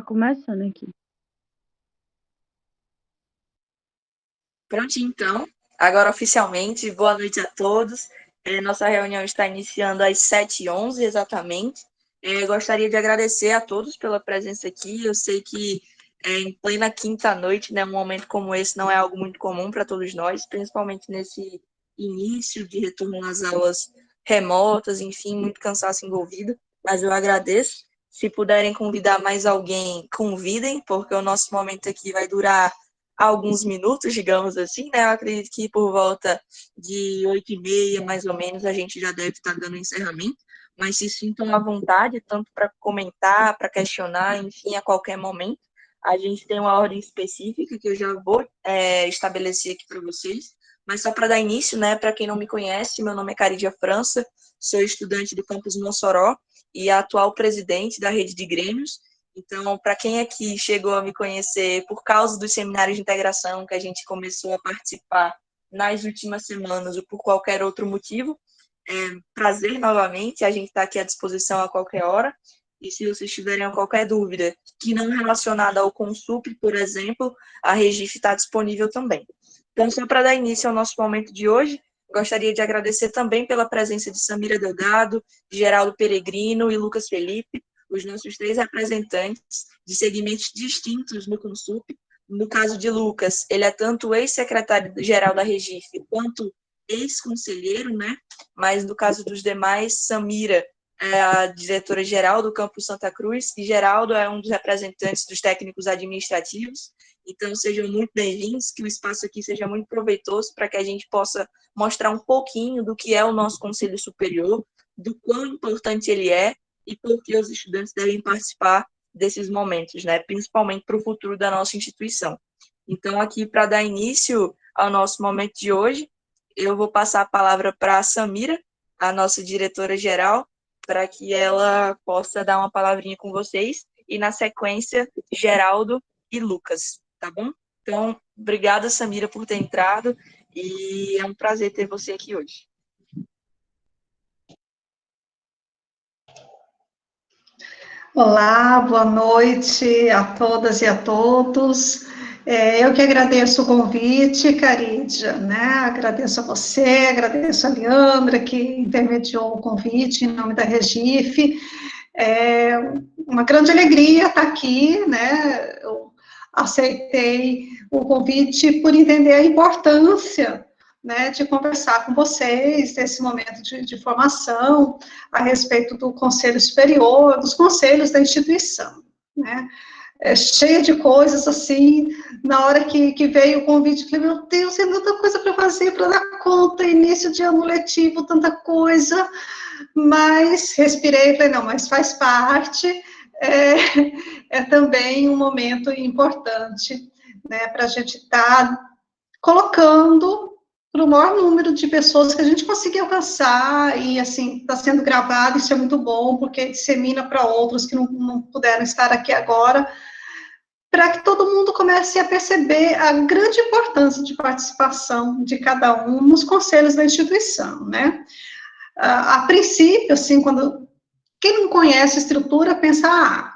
começando aqui. Pronto, então. Agora, oficialmente, boa noite a todos. Nossa reunião está iniciando às 7h11, exatamente. Gostaria de agradecer a todos pela presença aqui. Eu sei que em plena quinta-noite, né, um momento como esse não é algo muito comum para todos nós, principalmente nesse início de retorno às aulas remotas, enfim, muito cansaço envolvido. Mas eu agradeço. Se puderem convidar mais alguém, convidem, porque o nosso momento aqui vai durar alguns minutos, digamos assim, né? Eu acredito que por volta de 8h30, mais ou menos, a gente já deve estar dando encerramento, mas se sintam à vontade, tanto para comentar, para questionar, enfim, a qualquer momento. A gente tem uma ordem específica que eu já vou estabelecer aqui para vocês, mas só para dar início, né? Para quem não me conhece, meu nome é Caridia França, sou estudante do campus Mossoró e atual presidente da rede de grêmios. Então, para quem aqui chegou a me conhecer por causa dos seminários de integração que a gente começou a participar nas últimas semanas ou por qualquer outro motivo, prazer novamente, a gente está aqui à disposição a qualquer hora. E se vocês tiverem qualquer dúvida que não é relacionada ao Consup, por exemplo, a Regif está disponível também. Então, só para dar início ao nosso momento de hoje, gostaria de agradecer também pela presença de Samira Delgado, Geraldo Peregrino e Lucas Felipe, os nossos 3 representantes de segmentos distintos no Consup. No caso de Lucas, ele é tanto ex-secretário-geral da Regif quanto ex-conselheiro, né? Mas no caso dos demais, Samira é a diretora-geral do Campus Santa Cruz e Geraldo é um dos representantes dos técnicos administrativos. Então, sejam muito bem-vindos, que o espaço aqui seja muito proveitoso para que a gente possa mostrar um pouquinho do que é o nosso Conselho Superior, do quão importante ele é e por que os estudantes devem participar desses momentos, né? Principalmente para o futuro da nossa instituição. Então, aqui, para dar início ao nosso momento de hoje, eu vou passar a palavra para a Samira, a nossa diretora-geral, para que ela possa dar uma palavrinha com vocês, e na sequência, Geraldo e Lucas, tá bom? Então, obrigada, Samira, por ter entrado, e é um prazer ter você aqui hoje. Olá, boa noite a todas e a todos. Eu que agradeço o convite, Caridia, né? Agradeço a você, agradeço a Leandra, que intermediou o convite em nome da Regif. É uma grande alegria estar aqui, né? Eu aceitei o convite por entender a importância, né, de conversar com vocês nesse momento de formação a respeito do Conselho Superior, dos conselhos da instituição, né? Cheia de coisas, assim, na hora que veio o convite, eu falei, meu Deus, tem tanta coisa para fazer, para dar conta, início de ano letivo, tanta coisa, mas respirei, falei, não, mas faz parte, é também um momento importante, né, para a gente estar colocando para o maior número de pessoas que a gente conseguir alcançar, e assim, está sendo gravado, isso é muito bom, porque dissemina para outros que não puderam estar aqui agora, para que todo mundo comece a perceber a grande importância de participação de cada um nos conselhos da instituição, né? A princípio, assim, quando quem não conhece a estrutura, pensa, a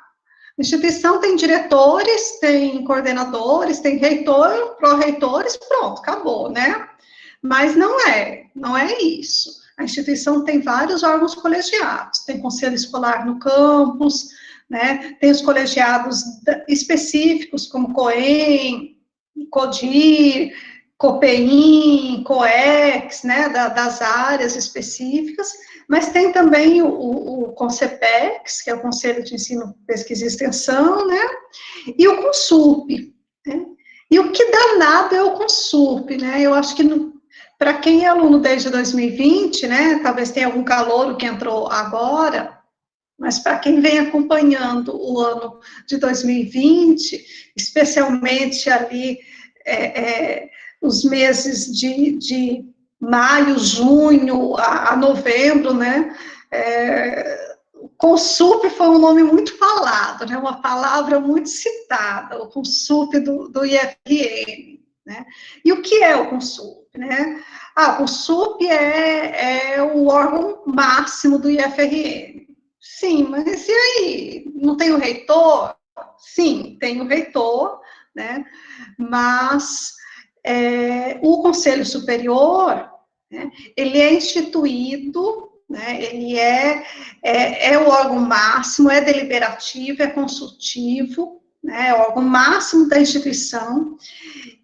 instituição tem diretores, tem coordenadores, tem reitor, pró-reitores, pronto, acabou, né? Mas não é isso. A instituição tem vários órgãos colegiados, tem conselho escolar no campus, né? Tem os colegiados específicos, como COEM, CODIR, COPEIM, COEX, né, das áreas específicas, mas tem também o CONCEPEX, que é o Conselho de Ensino, Pesquisa e Extensão, né, e o CONSUP, né, e o que danado é o CONSUP, né, eu acho que para quem é aluno desde 2020, né, talvez tenha algum calouro que entrou agora, mas para quem vem acompanhando o ano de 2020, especialmente ali os meses de maio, junho a novembro, né, o Consup foi um nome muito falado, né, uma palavra muito citada, o Consup do IFRN, né, e o que é o Consup, né? O Consup é o órgão máximo do IFRN. Sim, mas e aí? Não tem o reitor? sim, tem o reitor, né, mas o Conselho Superior, né, ele é instituído, né, ele é o órgão máximo, é deliberativo, é consultivo, né, é o órgão máximo da instituição,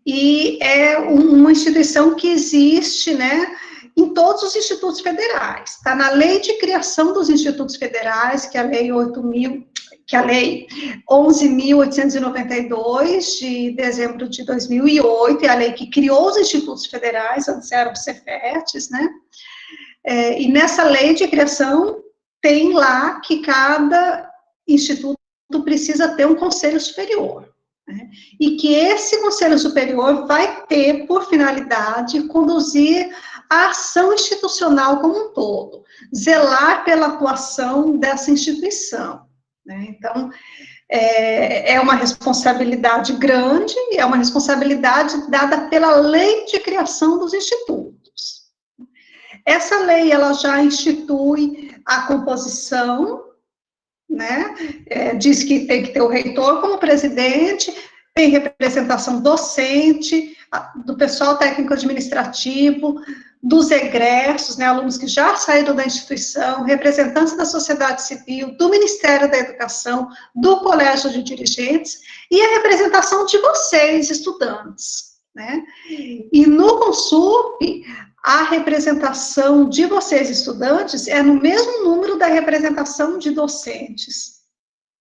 e é uma instituição que existe, né, em todos os institutos federais. Está na lei de criação dos institutos federais, que é a lei 8.000, que é a lei 11.892, de dezembro de 2008, é a lei que criou os institutos federais, antes eram os Cefetes, né? E nessa lei de criação tem lá que cada instituto precisa ter um conselho superior, né? E que esse conselho superior vai ter por finalidade conduzir a ação institucional como um todo, zelar pela atuação dessa instituição, né? Então, é uma responsabilidade grande, é uma responsabilidade dada pela lei de criação dos institutos. Essa lei, ela já institui a composição, né, diz que tem que ter o reitor como presidente, tem representação docente, do pessoal técnico-administrativo, dos egressos, né, alunos que já saíram da instituição, representantes da sociedade civil, do Ministério da Educação, do Colégio de Dirigentes, e a representação de vocês, estudantes, né. E no Consup, a representação de vocês, estudantes, é no mesmo número da representação de docentes,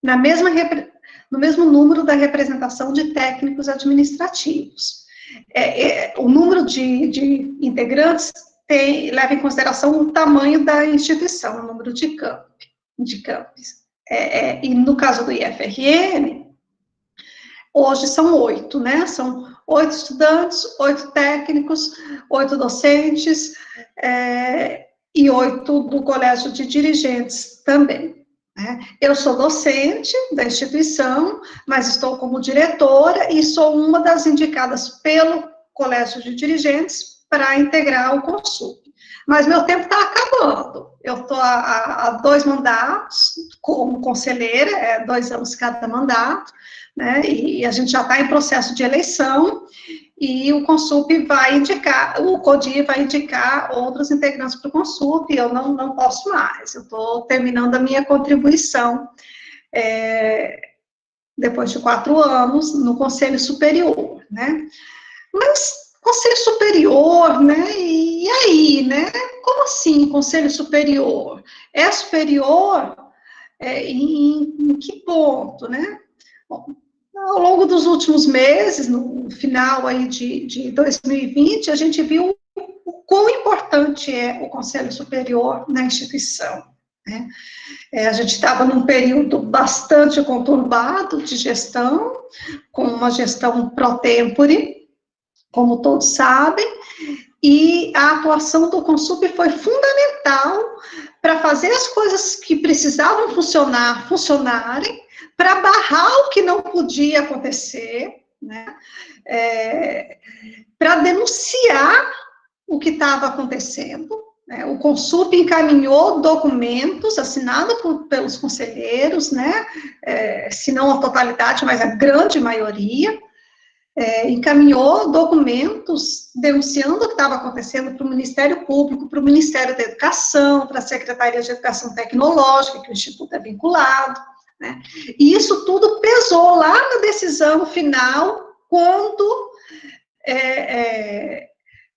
no mesmo número da representação de técnicos administrativos. O número de integrantes leva em consideração o tamanho da instituição, o número de campos. E no caso do IFRN, hoje são 8, né? São 8 estudantes, 8 técnicos, 8 docentes, e 8 do colégio de dirigentes também, né? Eu sou docente da instituição, mas estou como diretora e sou uma das indicadas pelo colégio de dirigentes para integrar o Consup. Mas meu tempo está acabando. Eu estou há 2 mandatos como conselheira, 2 anos cada mandato, né? E a gente já está em processo de eleição, e o Consup vai indicar, o CODI vai indicar outros integrantes para o Consup, e eu não posso mais, eu estou terminando a minha contribuição, depois de 4 anos, no Conselho Superior, né? Mas, Conselho Superior, né, e aí, né, como assim, Conselho Superior? É superior em que ponto, né? Bom, ao longo dos últimos meses, no final aí de 2020, a gente viu o quão importante é o Conselho Superior na instituição, né? A gente estava num período bastante conturbado de gestão, com uma gestão pro tempore, como todos sabem, e a atuação do Consup foi fundamental para fazer as coisas que precisavam funcionarem, para barrar o que não podia acontecer, né? Para denunciar o que estava acontecendo, né? O Consup encaminhou documentos assinados pelos conselheiros, né? Se não a totalidade, mas a grande maioria, encaminhou documentos denunciando o que estava acontecendo para o Ministério Público, para o Ministério da Educação, para a Secretaria de Educação Tecnológica, que o Instituto é vinculado, né? E isso tudo pesou lá na decisão final, quando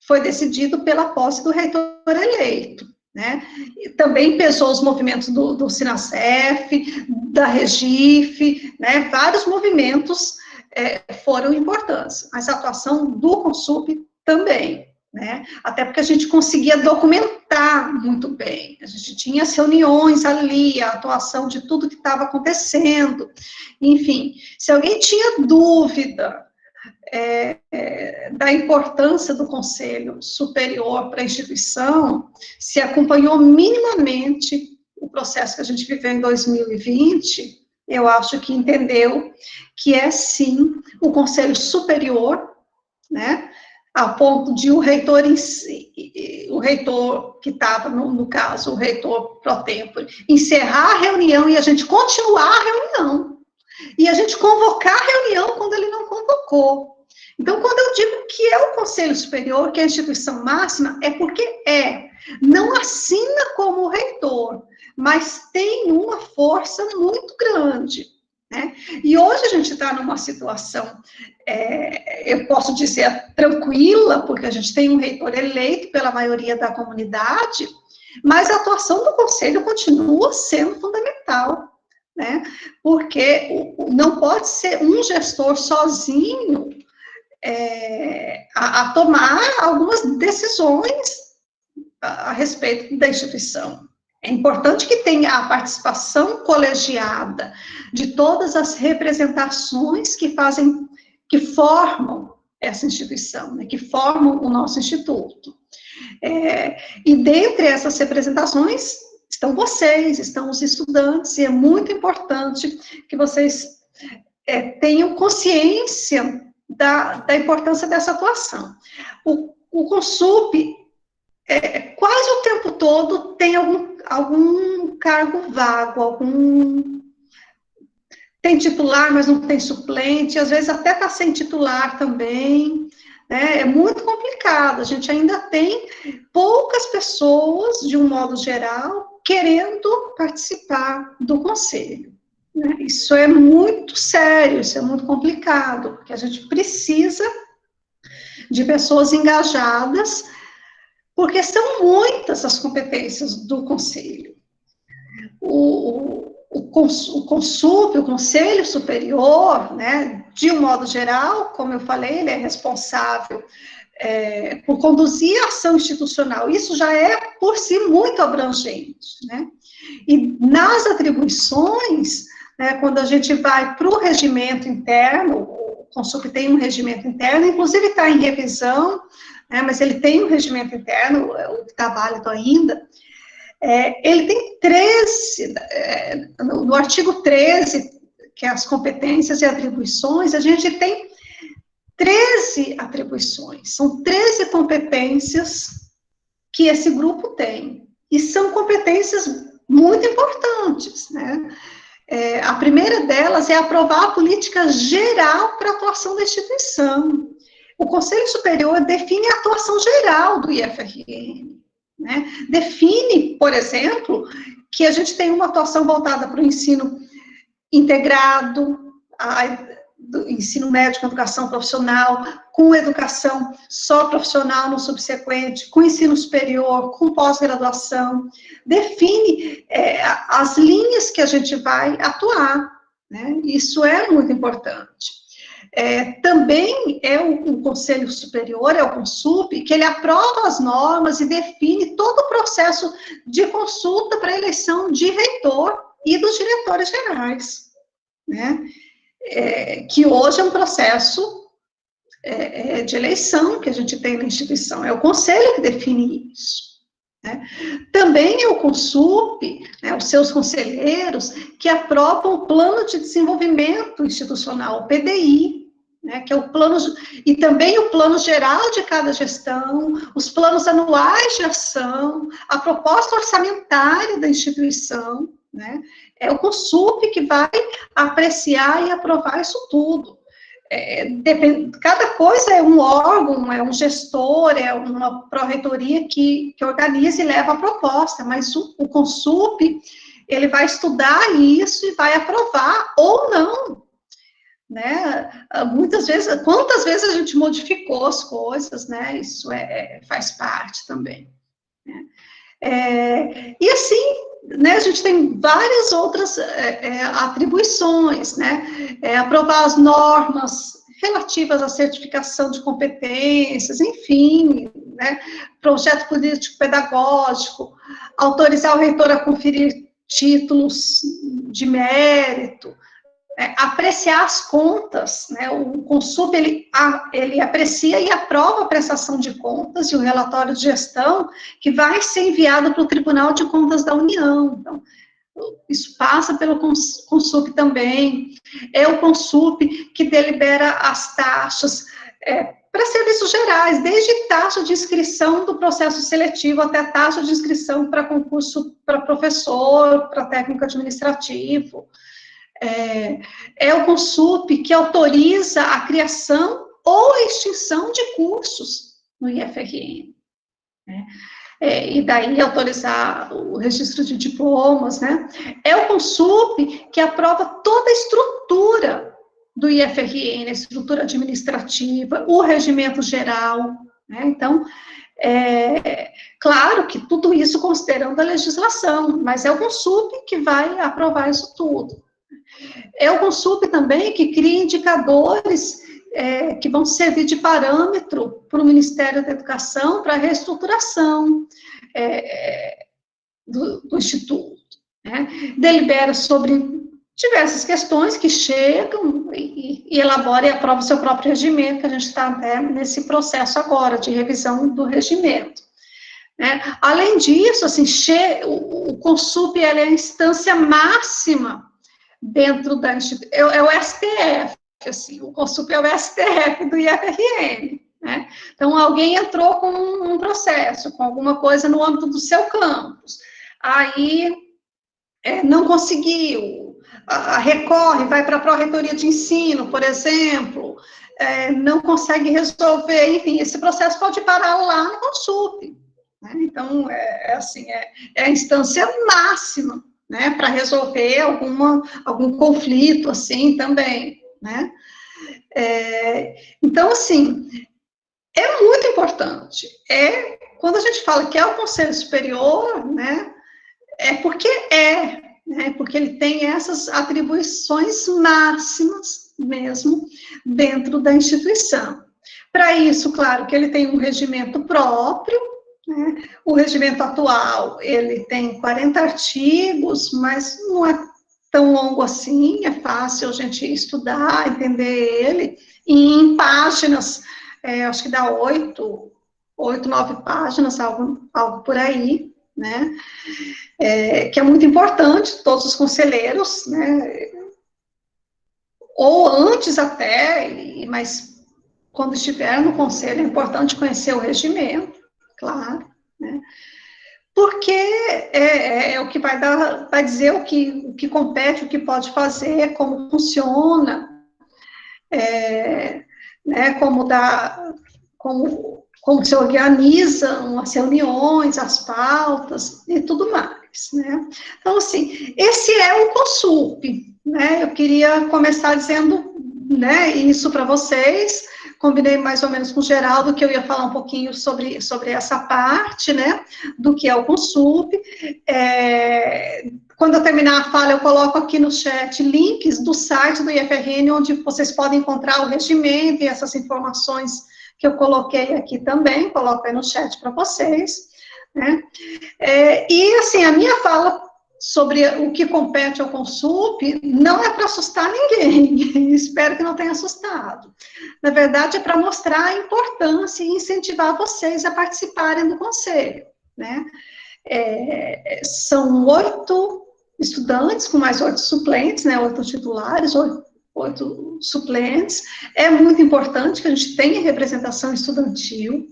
foi decidido pela posse do reitor eleito, né? E também pesou os movimentos do Sinacef, da Regife, né? Vários movimentos foram importantes, mas a atuação do Consup também, né? Até porque a gente conseguia documentar muito bem, a gente tinha as reuniões ali, a atuação de tudo que estava acontecendo, enfim, se alguém tinha dúvida da importância do Conselho Superior para a instituição, se acompanhou minimamente o processo que a gente viveu em 2020, eu acho que entendeu que é, sim, o Conselho Superior, né, a ponto de o reitor em si, o reitor que estava, no caso, o reitor pro tempore, encerrar a reunião e a gente continuar a reunião. e a gente convocar a reunião quando ele não convocou. Então, quando eu digo que é o Conselho Superior, que é a instituição máxima, é porque não assina como reitor, mas tem uma força muito grande, né? E hoje a gente está numa situação, eu posso dizer, tranquila, porque a gente tem um reitor eleito pela maioria da comunidade, mas a atuação do Conselho continua sendo fundamental, né? Porque não pode ser um gestor sozinho a tomar algumas decisões a respeito da instituição. É importante que tenha a participação colegiada de todas as representações que formam essa instituição, né, que formam o nosso instituto. E dentre essas representações estão vocês, estão os estudantes, e é muito importante que vocês tenham consciência da importância dessa atuação. O Consup, quase o tempo todo, tem algum cargo vago, tem titular, mas não tem suplente, às vezes até está sem titular também, né? É muito complicado, a gente ainda tem poucas pessoas, de um modo geral, querendo participar do conselho. Isso é muito sério, isso é muito complicado, porque a gente precisa de pessoas engajadas, porque são muitas as competências do Conselho. O Consup, o Conselho Superior, né, de um modo geral, como eu falei, ele é responsável por conduzir a ação institucional. Isso já é, por si, muito abrangente, né? E nas atribuições, né, quando a gente vai para o regimento interno, o Consup tem um regimento interno, inclusive está em revisão, né, mas ele tem um regimento interno, o que está válido ainda. Ele tem 13, no artigo 13, que é as competências e atribuições, a gente tem 13 atribuições, são 13 competências que esse grupo tem, e são competências muito importantes, né? A primeira delas é aprovar a política geral para a atuação da instituição. O Conselho Superior define a atuação geral do IFRN, né? Define, por exemplo, que a gente tem uma atuação voltada para o ensino integrado, do ensino médio com educação profissional, com educação só profissional no subsequente, com ensino superior, com pós-graduação, define as linhas que a gente vai atuar, né? Isso é muito importante. Também é o Conselho Superior, é o Consup, que ele aprova as normas e define todo o processo de consulta para a eleição de reitor e dos diretores gerais, né? Que hoje é um processo de eleição que a gente tem na instituição, é o Conselho que define isso, né? Também é o Consup, né, os seus conselheiros, que aprovam o Plano de Desenvolvimento Institucional, o PDI, né, que é o plano, e também o plano geral de cada gestão, os planos anuais de ação, a proposta orçamentária da instituição, né? É o Consup que vai apreciar e aprovar isso tudo. Cada coisa é um órgão, é um gestor, é uma pró-reitoria que organiza e leva a proposta, mas o Consup, ele vai estudar isso e vai aprovar ou não, né? Muitas vezes, quantas vezes a gente modificou as coisas, né? Isso faz parte também, né? E assim, né, a gente tem várias outras atribuições, né? Aprovar as normas relativas à certificação de competências, enfim, né? Projeto político-pedagógico, autorizar o reitor a conferir títulos de mérito, apreciar as contas, né? O Consup, ele aprecia e aprova a prestação de contas e o relatório de gestão que vai ser enviado para o Tribunal de Contas da União. Então, isso passa pelo Consup também. É o Consup que delibera as taxas para serviços gerais, desde taxa de inscrição do processo seletivo até taxa de inscrição para concurso para professor, para técnico administrativo. É o Consup que autoriza a criação ou a extinção de cursos no IFRN, né? E daí autorizar o registro de diplomas, né? É o Consup que aprova toda a estrutura do IFRN, a estrutura administrativa, o regimento geral, né? Então, claro que tudo isso considerando a legislação, mas é o Consup que vai aprovar isso tudo. É o Consup também que cria indicadores que vão servir de parâmetro para o Ministério da Educação para a reestruturação do Instituto, né? Delibera sobre diversas questões que chegam e elabora e aprova o seu próprio regimento, que a gente está até nesse processo agora de revisão do regimento, né? Além disso, assim, o Consup é a instância máxima dentro da instituição, é o STF, assim, o Consup é o STF do IFRN, né? Então, alguém entrou com um processo, com alguma coisa no âmbito do seu campus, aí não conseguiu, recorre, vai para a Pró-Reitoria de Ensino, por exemplo, não consegue resolver, enfim, esse processo pode parar lá no Consup, né? Então, assim, é a instância máxima, né, para resolver algum conflito, assim, também, né? Então, assim, é muito importante. Quando a gente fala que é o Conselho Superior, né, né, porque ele tem essas atribuições máximas mesmo dentro da instituição. Para isso, claro, que ele tem um regimento próprio, né? O regimento atual, ele tem 40 artigos, mas não é tão longo assim, é fácil a gente estudar, entender ele, e em páginas, acho que dá 8, 9 páginas, algo por aí, né? Que é muito importante, todos os conselheiros, né? Ou antes até, mas quando estiver no conselho, é importante conhecer o regimento, claro, né? Porque é o que vai dizer o que compete, o que pode fazer, como funciona, né, como se organizam as reuniões, as pautas e tudo mais, né? Então, assim, esse é o Consup, né? Eu queria começar dizendo, né, isso para vocês. Combinei mais ou menos com o Geraldo que eu ia falar um pouquinho sobre essa parte, né, do que é o Consup. Quando eu terminar a fala, eu coloco aqui no chat links do site do IFRN, onde vocês podem encontrar o regimento e essas informações que eu coloquei aqui também, coloco aí no chat para vocês, né? E, assim, a minha fala sobre o que compete ao Consup não é para assustar ninguém, espero que não tenha assustado. Na verdade, é para mostrar a importância e incentivar vocês a participarem do conselho, né? São 8 estudantes, com mais 8 suplentes, né? 8 titulares, 8 suplentes. É muito importante que a gente tenha representação estudantil.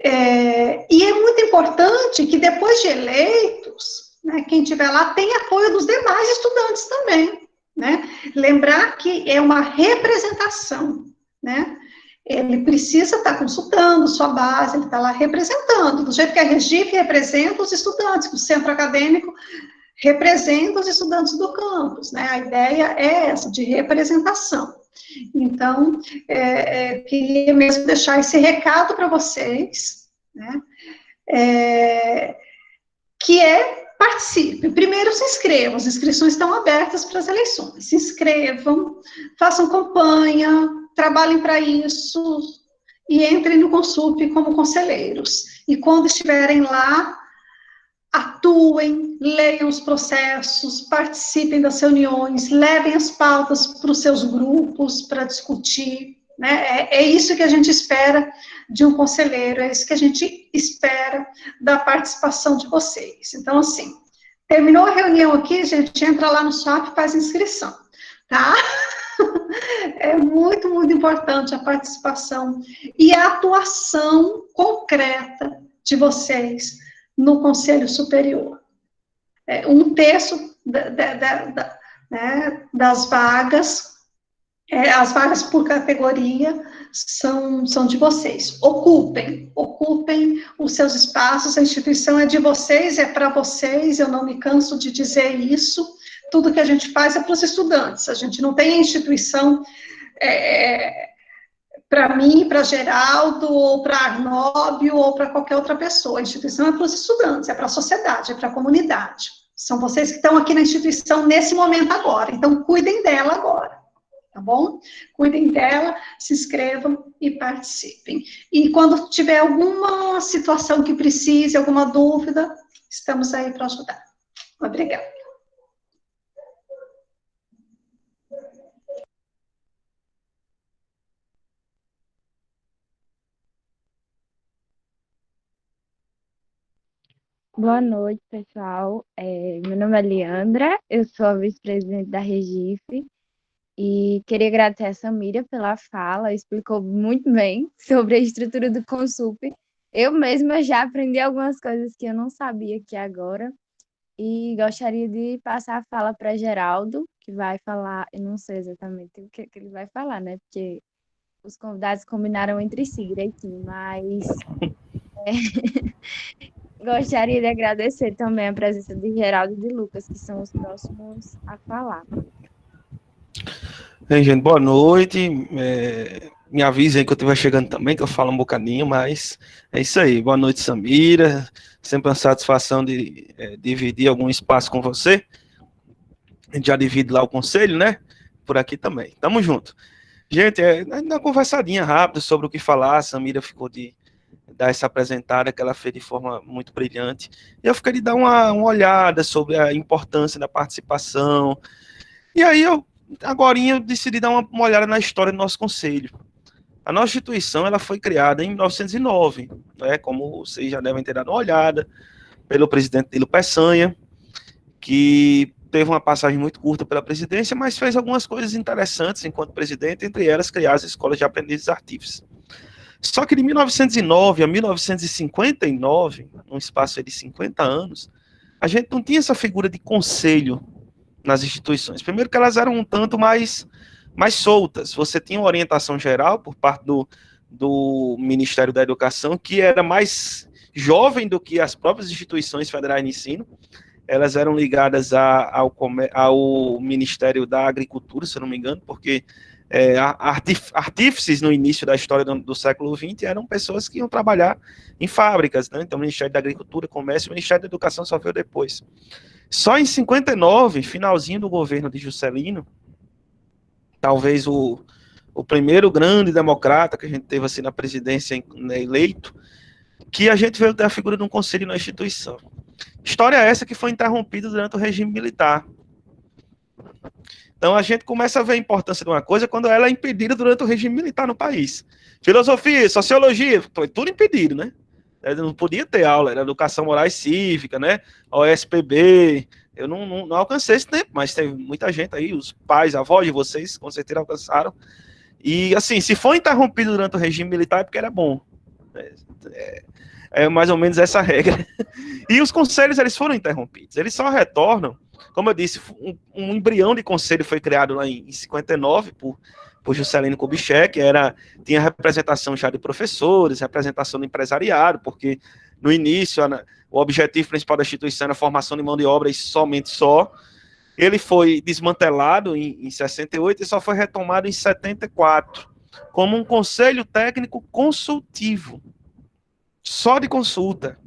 E é muito importante que depois de eleitos, né, quem estiver lá tenha apoio dos demais estudantes também, né? Lembrar que é uma representação, né? Ele precisa estar consultando sua base, ele está lá representando, do jeito que a Recife representa os estudantes, que o centro acadêmico representa os estudantes do campus, né? A ideia é essa, de representação. Então, queria mesmo deixar esse recado para vocês, né? Que participe. Primeiro, se inscrevam, as inscrições estão abertas para as eleições. Se inscrevam, façam campanha, trabalhem para isso e entrem no Consup como conselheiros. E quando estiverem lá, atuem, leiam os processos, participem das reuniões, levem as pautas para os seus grupos para discutir, né? É isso que a gente espera de um conselheiro, é isso que a gente espera da participação de vocês. Então, assim, terminou a reunião aqui, gente, entra lá no chat e faz inscrição, tá? É muito, muito importante a participação e a atuação concreta de vocês no Conselho Superior. Um terço né, das vagas, as vagas por categoria são de vocês. Ocupem os seus espaços, a instituição é de vocês, é para vocês, eu não me canso de dizer isso. Tudo que a gente faz é para os estudantes, a gente não tem instituição para mim, para Geraldo, ou para Arnóbio, ou para qualquer outra pessoa. A instituição é para os estudantes, é para a sociedade, é para a comunidade. São vocês que estão aqui na instituição nesse momento agora, então cuidem dela agora, tá bom? Cuidem dela, se inscrevam e participem. E quando tiver alguma situação que precise, alguma dúvida, estamos aí para ajudar. Obrigada. Boa noite, pessoal. Meu nome é Leandra, eu sou a vice-presidente da Regife e queria agradecer a Samira pela fala, explicou muito bem sobre a estrutura do Consup. Eu mesma já aprendi algumas coisas que eu não sabia aqui agora e gostaria de passar a fala para Geraldo, que vai falar, eu não sei exatamente o que ele vai falar, né? Porque os convidados combinaram entre si direitinho, mas gostaria de agradecer também a presença de Geraldo e de Lucas, que são os próximos a falar. Bem, gente, boa noite. Me avisem que eu estiver chegando também, que eu falo um bocadinho, mas é isso aí. Boa noite, Samira. Sempre uma satisfação de dividir algum espaço com você. A gente já divide lá o conselho, né? Por aqui também. Tamo junto. Gente, uma conversadinha rápida sobre o que falar. A Samira ficou de dar essa apresentada que ela fez de forma muito brilhante. E eu fiquei de dar uma olhada sobre a importância da participação. E aí agorinha eu decidi dar uma olhada na história do nosso conselho. A nossa instituição ela foi criada em 1909, né, como vocês já devem ter dado uma olhada, pelo presidente Nilo Peçanha, que teve uma passagem muito curta pela presidência, mas fez algumas coisas interessantes enquanto presidente, entre elas criar as escolas de aprendizes artífices. Só que de 1909 a 1959, num espaço de 50 anos, a gente não tinha essa figura de conselho nas instituições. Primeiro que elas eram um tanto mais soltas. Você tinha uma orientação geral por parte do Ministério da Educação, que era mais jovem do que as próprias instituições federais de ensino. Elas eram ligadas ao Ministério da Agricultura, se eu não me engano, porque artífices no início da história do século XX eram pessoas que iam trabalhar em fábricas, né? Então o Ministério da Agricultura, Comércio e o Ministério da Educação só veio depois. Só em 59, finalzinho do governo de Juscelino, talvez o primeiro grande democrata que a gente teve assim na presidência, né, eleito, que a gente veio ter a figura de um conselho na instituição. História essa que foi interrompida durante o regime militar. Então a gente começa a ver a importância de uma coisa quando ela é impedida durante o regime militar no país. Filosofia, sociologia, foi tudo impedido, né? Não podia ter aula, era educação moral e cívica, né? OSPB. Eu não alcancei esse tempo, mas teve muita gente aí, os pais, avós de vocês, com certeza alcançaram. E, assim, se for interrompido durante o regime militar é porque era bom. É mais ou menos essa regra. E os conselhos, eles foram interrompidos. Eles só retornam, como eu disse, um embrião de conselho foi criado lá em 59 por Juscelino Kubitschek, tinha representação já de professores, representação do empresariado, porque no início o objetivo principal da instituição era a formação de mão de obra e somente só. Ele foi desmantelado em 68 e só foi retomado em 74, como um conselho técnico consultivo, só de consulta.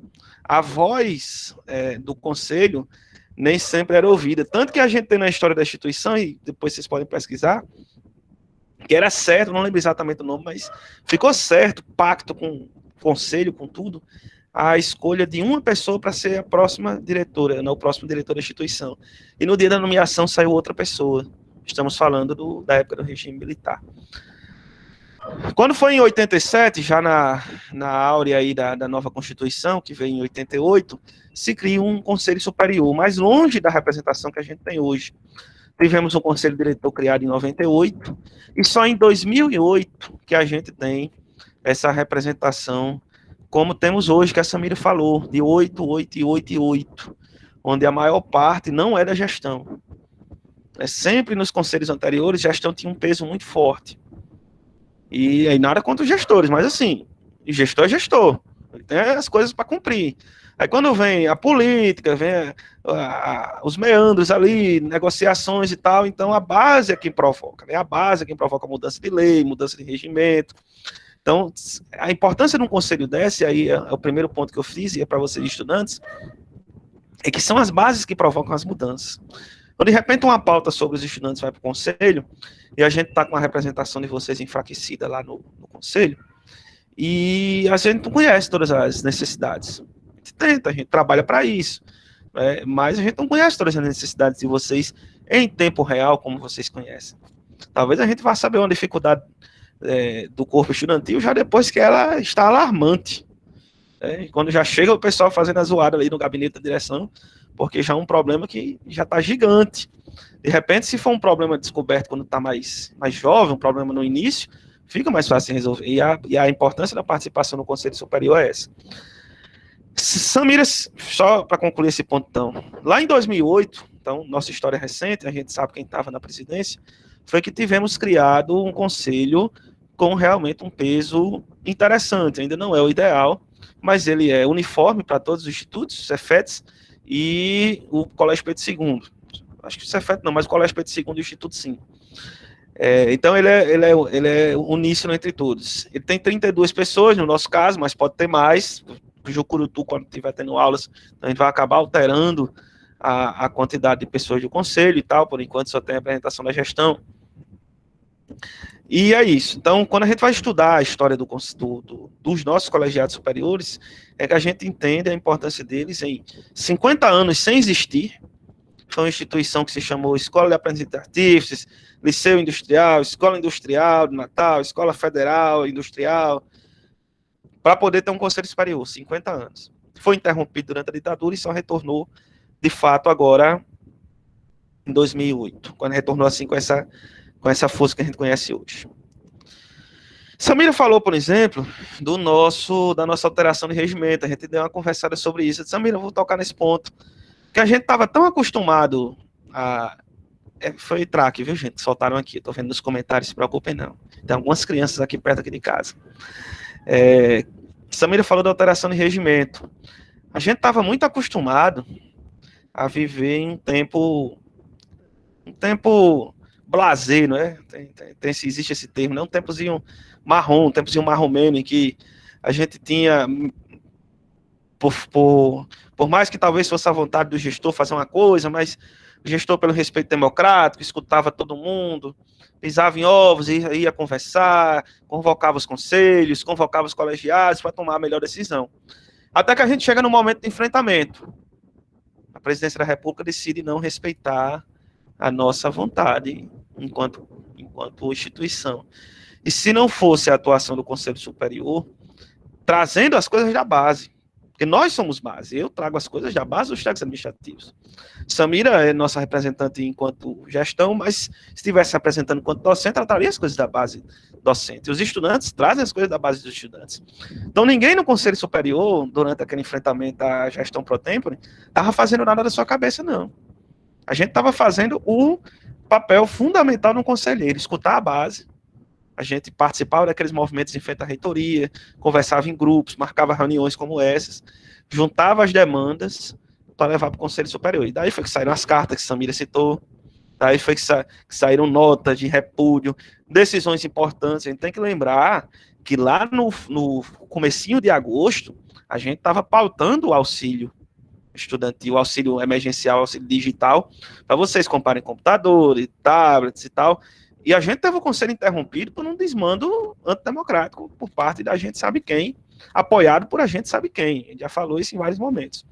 A voz do conselho nem sempre era ouvida. Tanto que a gente tem na história da instituição, e depois vocês podem pesquisar, que era certo, não lembro exatamente o nome, mas ficou certo, pacto com o conselho, com tudo, a escolha de uma pessoa para ser a próxima diretora, não, o próximo diretor da instituição. E no dia da nomeação saiu outra pessoa. Estamos falando da época do regime militar. Quando foi em 87, já na áurea aí da nova Constituição, que veio em 88, se cria um conselho superior, mais longe da representação que a gente tem hoje. Tivemos um conselho diretor criado em 98, e só em 2008 que a gente tem essa representação, como temos hoje, que a Samira falou, de 8, 8 e 8 e 8, onde a maior parte não é da gestão. Sempre nos conselhos anteriores, gestão tinha um peso muito forte. E aí nada contra os gestores, mas assim, gestor é gestor, ele tem as coisas para cumprir. Aí quando vem a política, vem os meandros ali, negociações e tal, então a base é quem provoca, né? A base é quem provoca mudança de lei, mudança de regimento. Então, a importância de um conselho desse, aí é o primeiro ponto que eu fiz, e é para vocês estudantes, é que são as bases que provocam as mudanças. Então, de repente, uma pauta sobre os estudantes vai para o conselho, e a gente está com a representação de vocês enfraquecida lá no conselho, e a gente não conhece todas as necessidades. A gente tenta, a gente trabalha para isso, mas a gente não conhece todas as necessidades de vocês em tempo real, como vocês conhecem. Talvez a gente vá saber uma dificuldade do corpo estudantil já depois que ela está alarmante. Quando já chega o pessoal fazendo a zoada ali no gabinete da direção, porque já é um problema que já está gigante. De repente, se for um problema descoberto quando está mais jovem, um problema no início, fica mais fácil de resolver. E a importância da participação no Conselho Superior é essa. Samira, só para concluir esse ponto, então, lá em 2008, então, nossa história recente, a gente sabe quem estava na presidência, foi que tivemos criado um conselho com realmente um peso interessante. Ainda não é o ideal, mas ele é uniforme para todos os institutos, os Cefetes e o Colégio Pedro II. Acho que o Cefet não, mas o Colégio Pedro II e o Instituto sim. Então ele é uníssono entre todos. Ele tem 32 pessoas, no nosso caso, mas pode ter mais. O Jucurutu, quando estiver tendo aulas, a gente vai acabar alterando a quantidade de pessoas do conselho e tal, por enquanto só tem a apresentação da gestão. E é isso. Então, quando a gente vai estudar a história dos nossos colegiados superiores, é que a gente entende a importância deles em 50 anos sem existir. Foi uma instituição que se chamou Escola de Aprendizes de Artífices, Liceu Industrial, Escola Industrial de Natal, Escola Federal Industrial, para poder ter um conselho superior, 50 anos. Foi interrompido durante a ditadura e só retornou, de fato, agora em 2008, quando retornou assim com essa força que a gente conhece hoje. Samira falou, por exemplo, da nossa alteração de regimento. A gente deu uma conversada sobre isso. Eu disse, Samira, eu vou tocar nesse ponto. Que a gente estava tão acostumado a... foi traque, viu, gente? Soltaram aqui. Estou vendo nos comentários, se preocupem não. Tem algumas crianças aqui perto aqui de casa. Samira falou da alteração de regimento. A gente estava muito acostumado a viver em um tempo blasé, não é? Existe esse termo, né? Um tempozinho marrom, um tempozinho marromeno, em que a gente tinha, por mais que talvez fosse a vontade do gestor fazer uma coisa, mas o gestor, pelo respeito democrático, escutava todo mundo, pisava em ovos, ia conversar, convocava os conselhos, convocava os colegiados para tomar a melhor decisão. Até que a gente chega no momento de enfrentamento. A presidência da República decide não respeitar a nossa vontade enquanto instituição. E se não fosse a atuação do Conselho Superior, trazendo as coisas da base, porque nós somos base, eu trago as coisas da base dos técnicos administrativos. Samira é nossa representante enquanto gestão, mas se estivesse representando enquanto docente, trataria as coisas da base docente. Os estudantes trazem as coisas da base dos estudantes. Então ninguém no Conselho Superior, durante aquele enfrentamento à gestão pro tempore, estava fazendo nada da sua cabeça, não. A gente estava fazendo o papel fundamental no conselheiro, escutar a base. A gente participava daqueles movimentos em frente à reitoria, conversava em grupos, marcava reuniões como essas, juntava as demandas para levar para o Conselho Superior. E daí foi que saíram as cartas que Samira citou, daí foi que saíram notas de repúdio, decisões importantes. A gente tem que lembrar que lá no comecinho de agosto, a gente estava pautando o auxílio estudantil, auxílio emergencial, auxílio digital, para vocês comprarem computadores, tablets e tal. E a gente teve o conselho interrompido por um desmando antidemocrático por parte da gente sabe quem, apoiado por a gente sabe quem. A gente já falou isso em vários momentos.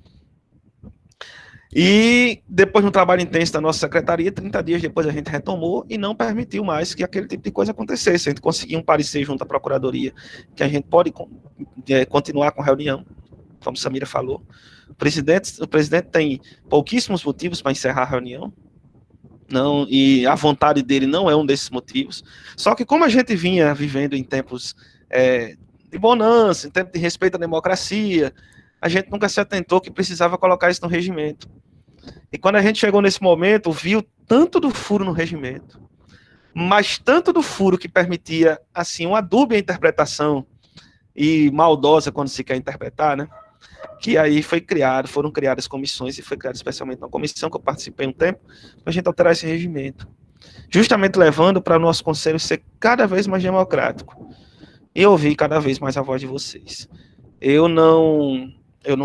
E depois de um trabalho intenso da nossa secretaria, 30 dias depois a gente retomou e não permitiu mais que aquele tipo de coisa acontecesse. A gente conseguiu um parecer junto à procuradoria que a gente pode continuar com a reunião, como Samira falou. O presidente tem pouquíssimos motivos para encerrar a reunião, não, e a vontade dele não é um desses motivos. Só que como a gente vinha vivendo em tempos de bonança, em tempos de respeito à democracia, a gente nunca se atentou que precisava colocar isso no regimento. E quando a gente chegou nesse momento, viu tanto do furo no regimento, mas tanto do furo que permitia, assim, uma dúbia interpretação e maldosa quando se quer interpretar, né? Que aí foram criadas comissões, e foi criada especialmente uma comissão que eu participei um tempo, para a gente alterar esse regimento. Justamente levando para o nosso conselho ser cada vez mais democrático. E ouvir cada vez mais a voz de vocês. Eu não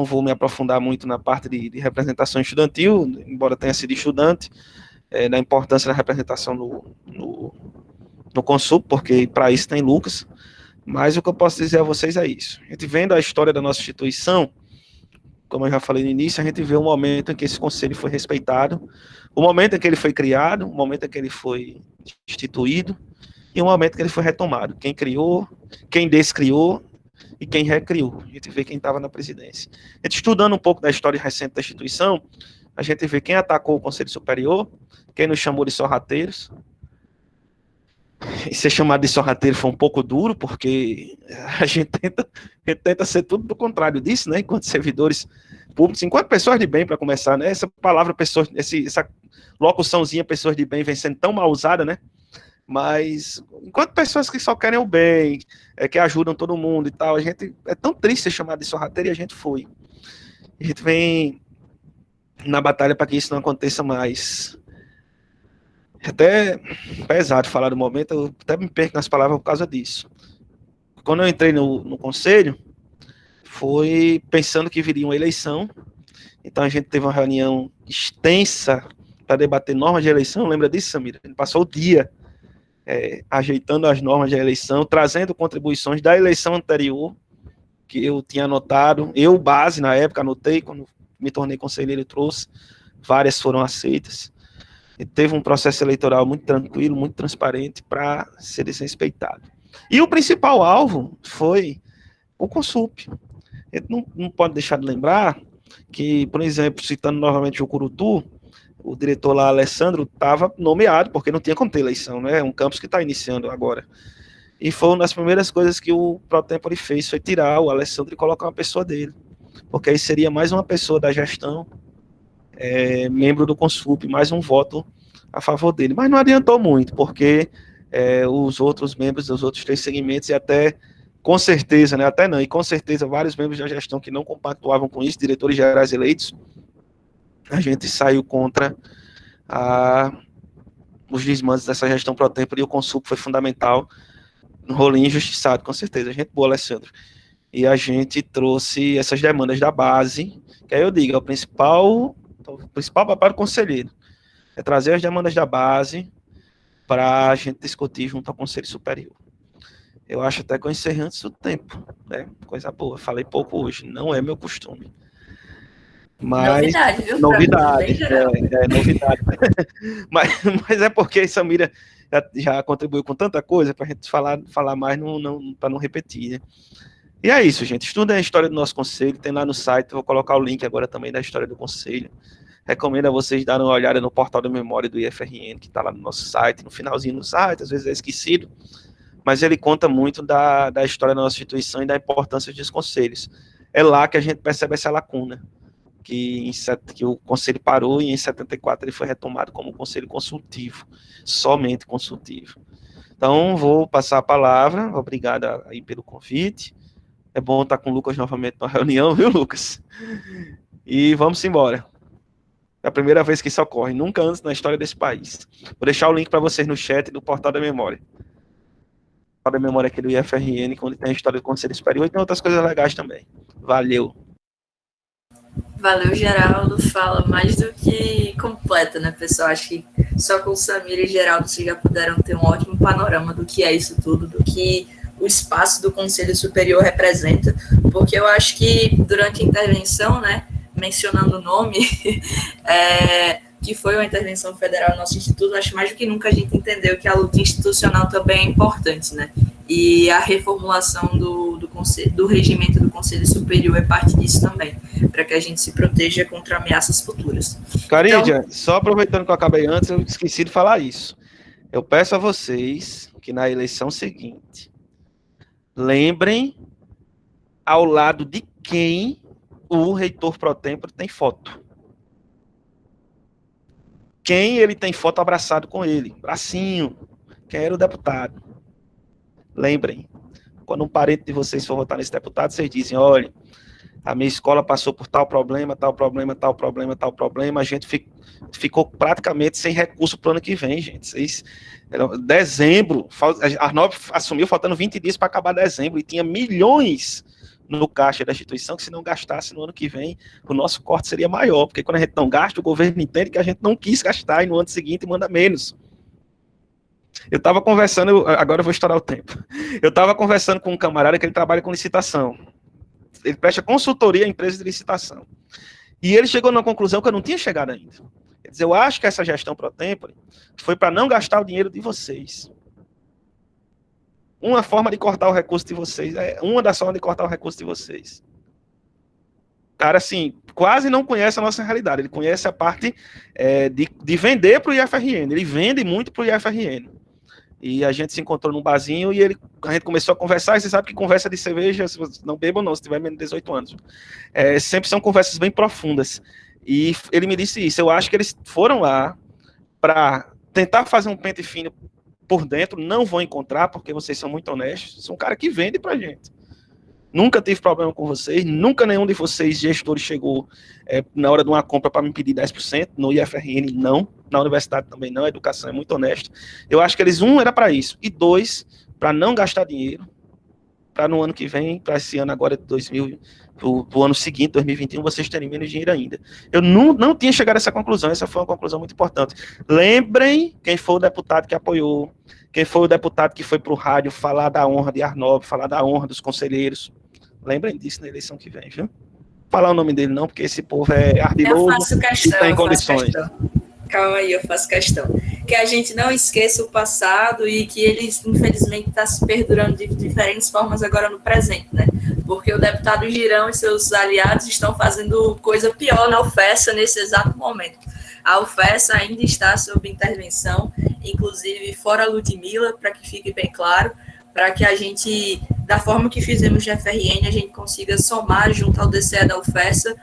vou me aprofundar muito na parte de representação estudantil, embora tenha sido estudante, da importância da representação no Consul, porque para isso tem Lucas, mas o que eu posso dizer a vocês é isso. A gente vendo a história da nossa instituição, como eu já falei no início, a gente vê o momento em que esse conselho foi respeitado, o momento em que ele foi criado, o momento em que ele foi instituído, e o momento em que ele foi retomado. Quem criou, quem descriou e quem recriou. A gente vê quem estava na presidência. A gente estudando um pouco da história recente da instituição, a gente vê quem atacou o Conselho Superior, quem nos chamou de sorrateiros. E ser chamado de sorrateiro foi um pouco duro, porque a gente tenta ser tudo do contrário disso, né? Enquanto servidores públicos, enquanto pessoas de bem, para começar, né? Essa palavra, essa locuçãozinha, pessoas de bem, vem sendo tão mal usada, né? Mas, enquanto pessoas que só querem o bem, que ajudam todo mundo e tal, a gente é tão triste ser chamado de sorrateiro, e a gente foi. A gente vem na batalha para que isso não aconteça mais. É até pesado falar do momento, eu até me perco nas palavras por causa disso. Quando eu entrei no conselho, foi pensando que viria uma eleição, então a gente teve uma reunião extensa para debater normas de eleição, lembra disso, Samira? A gente passou o dia ajeitando as normas de eleição, trazendo contribuições da eleição anterior, que eu tinha anotado, eu, base, na época, anotei, quando me tornei conselheiro, trouxe, várias foram aceitas. E teve um processo eleitoral muito tranquilo, muito transparente, para ser desrespeitado. E o principal alvo foi o Consup. A gente não pode deixar de lembrar que, por exemplo, citando novamente o Curutu, o diretor lá, Alessandro, estava nomeado, porque não tinha como ter eleição, né? É um campus que está iniciando agora. E foi uma das primeiras coisas que o Pro-Tempore fez, foi tirar o Alessandro e colocar uma pessoa dele. Porque aí seria mais uma pessoa da gestão, membro do Consup, mais um voto a favor dele. Mas não adiantou muito, porque os outros membros dos outros 3 segmentos, e até, com certeza, né? Até não, e com certeza vários membros da gestão que não compactuavam com isso, diretores gerais eleitos, a gente saiu contra os desmandos dessa gestão Pro-Tempore, e o Consup foi fundamental, um rolinho injustiçado, com certeza. A gente boa, Alessandro. E a gente trouxe essas demandas da base, que aí eu digo, o principal papel do conselheiro é trazer as demandas da base para a gente discutir junto ao Conselho Superior. Eu acho até que eu encerrei antes do tempo, né? Coisa boa, falei pouco hoje, não é meu costume. Mas, novidade, viu? Novidade. mas é porque a Samira já contribuiu com tanta coisa para a gente falar mais, para não repetir, né? E é isso, gente. Estudem a história do nosso conselho, tem lá no site, vou colocar o link agora também da história do conselho. Recomendo a vocês darem uma olhada no portal da memória do IFRN, que está lá no nosso site, no finalzinho do site, às vezes é esquecido, mas ele conta muito da história da nossa instituição e da importância dos conselhos. É lá que a gente percebe essa lacuna, que o conselho parou e em 74 ele foi retomado como conselho consultivo, somente consultivo. Então, vou passar a palavra, obrigado aí pelo convite, é bom estar com o Lucas novamente na reunião, viu, Lucas? E vamos embora. É a primeira vez que isso ocorre, nunca antes na história desse país. Vou deixar o link para vocês no chat do Portal da Memória. O Portal da Memória aqui do IFRN, onde tem a história do Conselho Superior e tem outras coisas legais também. Valeu. Valeu, Geraldo. Fala mais do que completa, né, pessoal? Acho que só com o Samir e Geraldo vocês já puderam ter um ótimo panorama do que é isso tudo, do que o espaço do Conselho Superior representa, porque eu acho que durante a intervenção, né, mencionando o nome, que foi uma intervenção federal no nosso instituto, acho mais do que nunca a gente entendeu que a luta institucional também é importante, né? E a reformulação do regimento do Conselho Superior é parte disso também, para que a gente se proteja contra ameaças futuras. Carídia, então, só aproveitando que eu acabei antes, eu esqueci de falar isso. Eu peço a vocês que na eleição seguinte, lembrem ao lado de quem o reitor pro tempore tem foto. quem ele tem foto abraçado com ele, bracinho, quem era o deputado. Lembrem, quando um parente de vocês for votar nesse deputado, vocês dizem, olha, a minha escola passou por tal problema, tal problema, tal problema, tal problema, a gente ficou praticamente sem recurso para o ano que vem, gente. Vocês, dezembro, a Arnob assumiu faltando 20 dias para acabar dezembro, e tinha milhões no caixa da instituição, que se não gastasse no ano que vem, o nosso corte seria maior, porque quando a gente não gasta, o governo entende que a gente não quis gastar, e no ano seguinte manda menos. Eu estava conversando, agora eu vou estourar o tempo, eu estava conversando com um camarada que ele trabalha com licitação, ele presta consultoria a empresas de licitação, e ele chegou numa conclusão que eu não tinha chegado ainda. Quer dizer, eu acho que essa gestão pro tempore foi para não gastar o dinheiro de vocês. Uma forma de cortar o recurso de vocês, uma das formas de cortar o recurso de vocês. Cara, assim, quase não conhece a nossa realidade, ele conhece a parte de vender para o IFRN, ele vende muito para o IFRN. E a gente se encontrou num barzinho e a gente começou a conversar, e você sabe que conversa de cerveja, não bebam não, se tiver menos de 18 anos. Sempre são conversas bem profundas. E ele me disse isso, eu acho que eles foram lá para tentar fazer um pente fino por dentro, não vão encontrar, porque vocês são muito honestos, são um cara que vende pra gente. Nunca tive problema com vocês, nunca nenhum de vocês, gestores, chegou na hora de uma compra para me pedir 10%, no IFRN não, na universidade também não, a educação é muito honesta. Eu acho que eles, era para isso, e 2, para não gastar dinheiro, para no ano que vem, para esse ano agora de 2000, pro ano seguinte, 2021, vocês terem menos dinheiro ainda. Eu não tinha chegado a essa conclusão, essa foi uma conclusão muito importante. Lembrem quem foi o deputado que apoiou, quem foi o deputado que foi para o rádio falar da honra de Arnob, falar da honra dos conselheiros. Lembrem disso na eleição que vem, viu? Falar o nome dele não, porque esse povo é ardiloso e está em condições. Calma aí, eu faço questão. Que a gente não esqueça o passado e que ele, infelizmente, está se perdurando de diferentes formas agora no presente, né? Porque o deputado Girão e seus aliados estão fazendo coisa pior na UFESA nesse exato momento. A UFESA ainda está sob intervenção, inclusive fora Ludmilla, para que fique bem claro, para que a gente, da forma que fizemos de FRN, a gente consiga somar junto ao DCE da UFESA,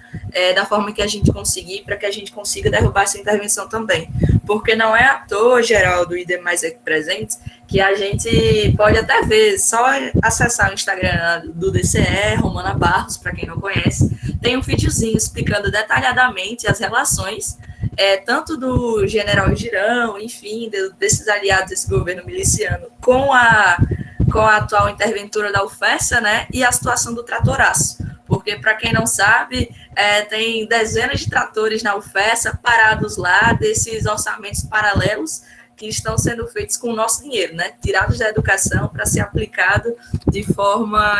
da forma que a gente conseguir, para que a gente consiga derrubar essa intervenção também. Porque não é à toa, Geraldo e demais aqui presentes, que a gente pode até ver, só acessar o Instagram do DCE, Romana Barros, para quem não conhece, tem um videozinho explicando detalhadamente as relações, tanto do general Girão, enfim, desses aliados desse governo miliciano, com a atual interventora da UFESA, né, e a situação do tratoraço. Porque, para quem não sabe, tem dezenas de tratores na UFESA parados lá, desses orçamentos paralelos que estão sendo feitos com o nosso dinheiro, né, tirados da educação para ser aplicado de forma,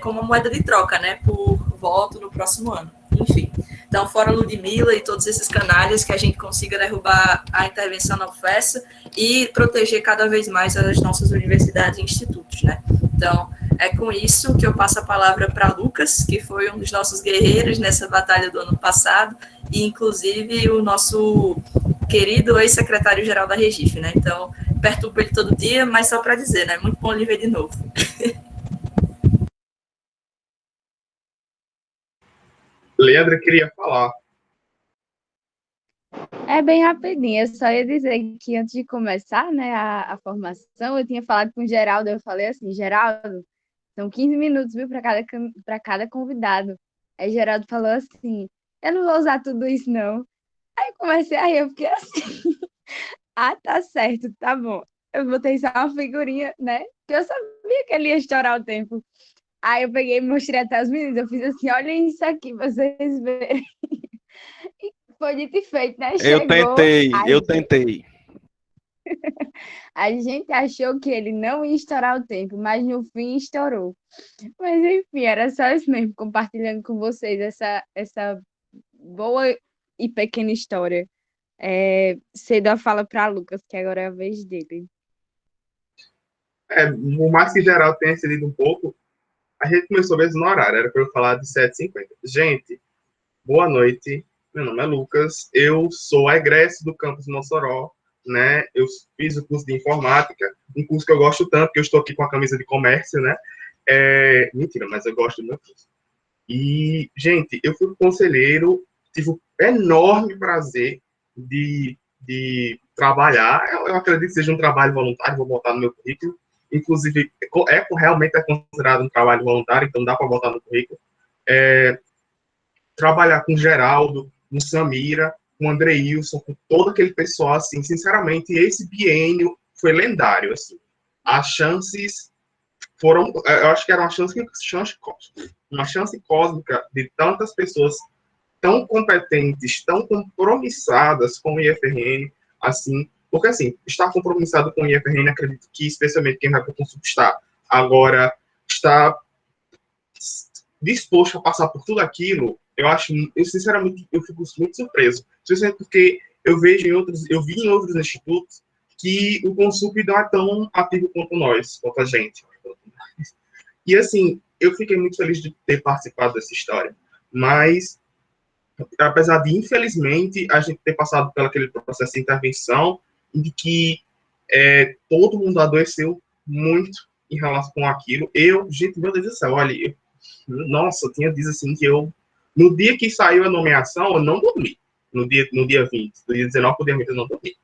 como moeda de troca, né, por voto no próximo ano. Enfim, então, fora Ludmilla e todos esses canalhas, que a gente consiga derrubar a intervenção na UFESA e proteger cada vez mais as nossas universidades e institutos, né. Então, é com isso que eu passo a palavra para Lucas, que foi um dos nossos guerreiros nessa batalha do ano passado, e inclusive o nosso querido ex-secretário-geral da Recife, né? Então, perturbo ele todo dia, mas só para dizer, né? Muito bom lhe ver de novo. Leandro queria falar. É bem rapidinho, eu só ia dizer que antes de começar, né, a formação, eu tinha falado com o Geraldo, eu falei assim, Geraldo, são 15 minutos, viu, para cada convidado. Aí Geraldo falou assim, eu não vou usar tudo isso, não. Aí eu comecei a rir, eu fiquei assim, ah, tá certo, tá bom. Eu botei só uma figurinha, né, que eu sabia que ele ia estourar o tempo. Aí eu peguei e mostrei até os meninos, eu fiz assim, olhem isso aqui, pra vocês verem. E foi dito e feito, né? Eu tentei. A gente achou que ele não ia estourar o tempo, mas no fim estourou. Mas enfim, era só isso mesmo, compartilhando com vocês essa boa e pequena história. Cedo a fala para Lucas, que agora é a vez dele. Por mais que geral tenha cedido um pouco, a gente começou mesmo no horário, era para eu falar de 7h50. Gente, boa noite, meu nome é Lucas, eu sou egresso do campus Mossoró, né, eu fiz o curso de informática, um curso que eu gosto tanto, que eu estou aqui com a camisa de comércio, né, mentira, mas eu gosto do meu curso. E, gente, eu fui conselheiro, tive o enorme prazer de de trabalhar. Eu acredito que seja um trabalho voluntário, vou botar no meu currículo. Inclusive, realmente é considerado um trabalho voluntário, então dá para botar no currículo. Trabalhar com Geraldo, com Samira, com Andreilson, com todo aquele pessoal, assim, sinceramente, esse biênio foi lendário, assim. As chances foram, eu acho que era uma chance cósmica de tantas pessoas tão competentes, tão compromissadas com o IFRN, assim, porque, assim, estar compromissado com o IFRN, acredito que, especialmente quem vai para o Consul está agora, está disposto a passar por tudo aquilo. Eu sinceramente, eu fico muito surpreso, especialmente porque eu vi em outros institutos que o Consul não é tão ativo quanto nós, quanto a gente. E, assim, eu fiquei muito feliz de ter participado dessa história, mas apesar de, infelizmente, a gente ter passado pelo aquele processo de intervenção, de que todo mundo adoeceu muito em relação com aquilo. Gente, meu Deus do céu, olha, nossa, tinha dias assim que no dia que saiu a nomeação, eu não dormi. No dia 20, do dia 19 para o dia 20, eu não dormi.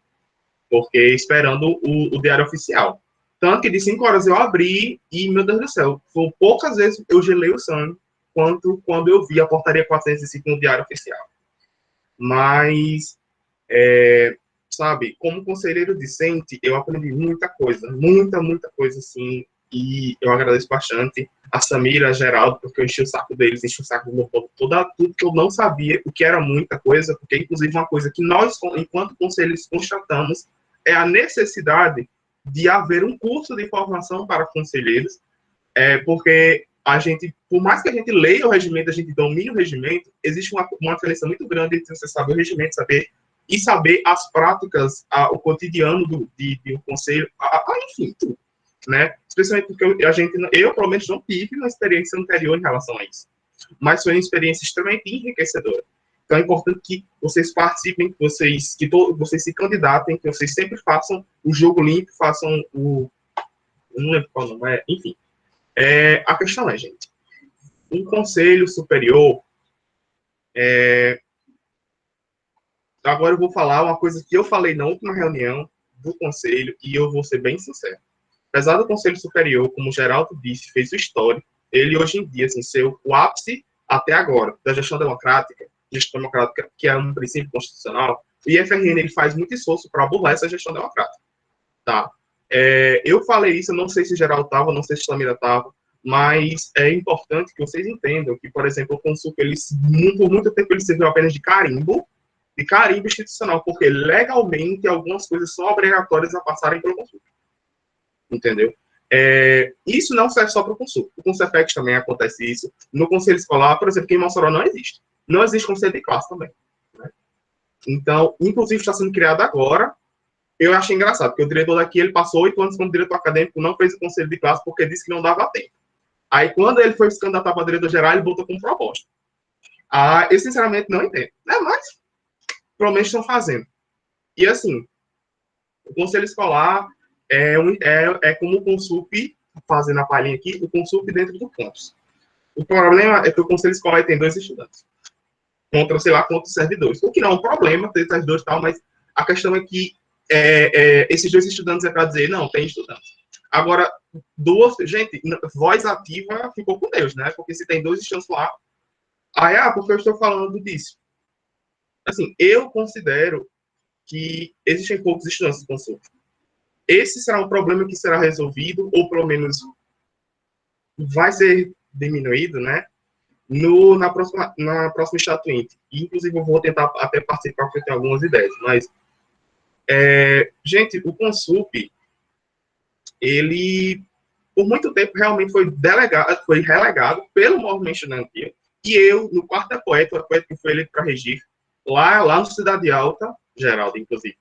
Porque esperando o diário oficial. Tanto que de 5 horas eu abri e, meu Deus do céu, foi poucas vezes eu gelei o sangue quanto quando eu vi a portaria 405 no diário oficial. Mas, sabe, como conselheiro discente, eu aprendi muita coisa, muita coisa, assim, e eu agradeço bastante a Samira, a Geraldo, porque eu enchi o saco deles, enchi o saco do meu povo, tudo que eu não sabia, o que era muita coisa, porque, inclusive, uma coisa que nós, enquanto conselheiros, constatamos é a necessidade de haver um curso de formação para conselheiros, porque a gente, por mais que a gente leia o regimento, a gente domine o regimento, existe uma diferença muito grande entre você saber o regimento, saber as práticas, o cotidiano de um conselho, enfim, tudo, né? Especialmente porque eu, pelo menos, não tive uma experiência anterior em relação a isso. Mas foi uma experiência extremamente enriquecedora. Então é importante que vocês participem, que vocês se candidatem, que vocês sempre façam o jogo limpo, façam o... não lembro qual nome é, enfim. A questão é, gente, um conselho superior, agora eu vou falar uma coisa que eu falei na última reunião do conselho, e eu vou ser bem sincero. Apesar do conselho superior, como o Geraldo disse, fez o histórico, ele hoje em dia, assim, ser o ápice até agora da gestão democrática, que é um princípio constitucional, o IFRN ele faz muito esforço para burlar essa gestão democrática. Tá? Eu falei isso, eu não sei se Geraldo estava, não sei se Samira estava, mas é importante que vocês entendam que, por exemplo, o Consul, por muito tempo, ele serviu apenas de carimbo institucional, porque legalmente algumas coisas são obrigatórias a passarem pelo Consul. Entendeu? Isso não serve só para o Consul. O Conselhex também acontece isso. No Conselho Escolar, por exemplo, aqui em Mossoró não existe. Não existe conselho de classe também. Né? Então, inclusive, está sendo criado agora. Eu achei engraçado, porque o diretor daqui, ele passou 8 anos como diretor acadêmico, não fez o conselho de classe porque disse que não dava tempo. Aí, quando ele foi se candidatar para diretor geral, ele botou como proposta. Eu, sinceramente, não entendo. Mas, pelo menos estão fazendo. E, assim, o conselho escolar é como o Consulp, fazendo a palhinha aqui, o Consulp dentro do campus. O problema é que o conselho escolar tem 2 estudantes. Contra, sei lá, quantos servidores. O que não é um problema ter servidores e tal, mas a questão é que esses 2 estudantes é para dizer, não, tem estudantes. Agora, gente, voz ativa ficou com Deus, né? Porque se tem 2 estudantes lá, porque eu estou falando disso. Assim, eu considero que existem poucos estudantes de consulta. Esse será um problema que será resolvido, ou pelo menos vai ser diminuído, né? Na próxima Statuinte. Inclusive, eu vou tentar até participar, porque eu tenho algumas ideias, mas gente, o Consulp, ele, por muito tempo, realmente foi relegado pelo movimento estudantil, e eu, no quarto poeta que foi eleito para regir, lá no Cidade Alta, Geraldo, inclusive,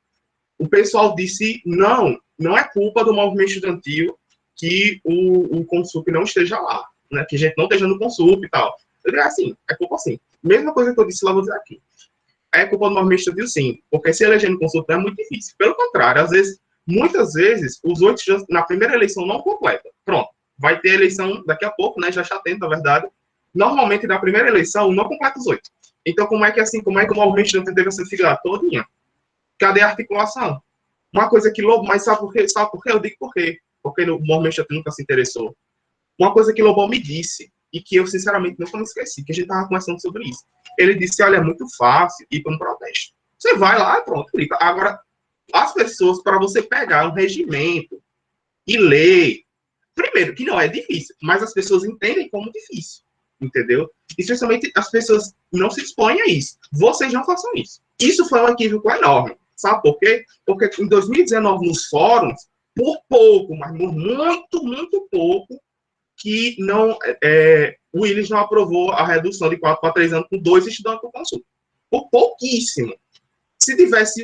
o pessoal disse, não é culpa do movimento estudantil que o Consulp não esteja lá, né, que a gente não esteja no Consulp e tal. Eu digo assim, é culpa sim. Mesma coisa que eu disse lá, vou dizer aqui. É culpa do movimento estudantil, sim, porque se eleger no Consulp é muito difícil. Pelo contrário, muitas vezes, os 8 estudantes na primeira eleição não completam. Pronto, vai ter eleição daqui a pouco, né, já está tendo, na verdade. Normalmente, na primeira eleição, não completa os 8. Então, como é que o movimento estudantil teve essa figura todinha? Cadê a articulação? Uma coisa que Lobão, mas sabe por quê? Sabe por quê? Eu digo por quê. Porque o movimento nunca se interessou. Uma coisa que Lobão me disse, e que eu, sinceramente, nunca me esqueci, que a gente estava conversando sobre isso. Ele disse, olha, é muito fácil ir para um protesto. Você vai lá, pronto, clica. Agora, as pessoas, para você pegar um regimento e ler, primeiro, que não é difícil, mas as pessoas entendem como difícil, entendeu? Especialmente as pessoas não se expõem a isso. Vocês não façam isso. Isso foi um equívoco enorme. Sabe por quê? Porque em 2019, nos fóruns, por pouco, mas por muito, muito pouco, que não, o Willis não aprovou a redução de 4 para 3 anos com 2 estudantes por consulta. Por pouquíssimo. Se tivesse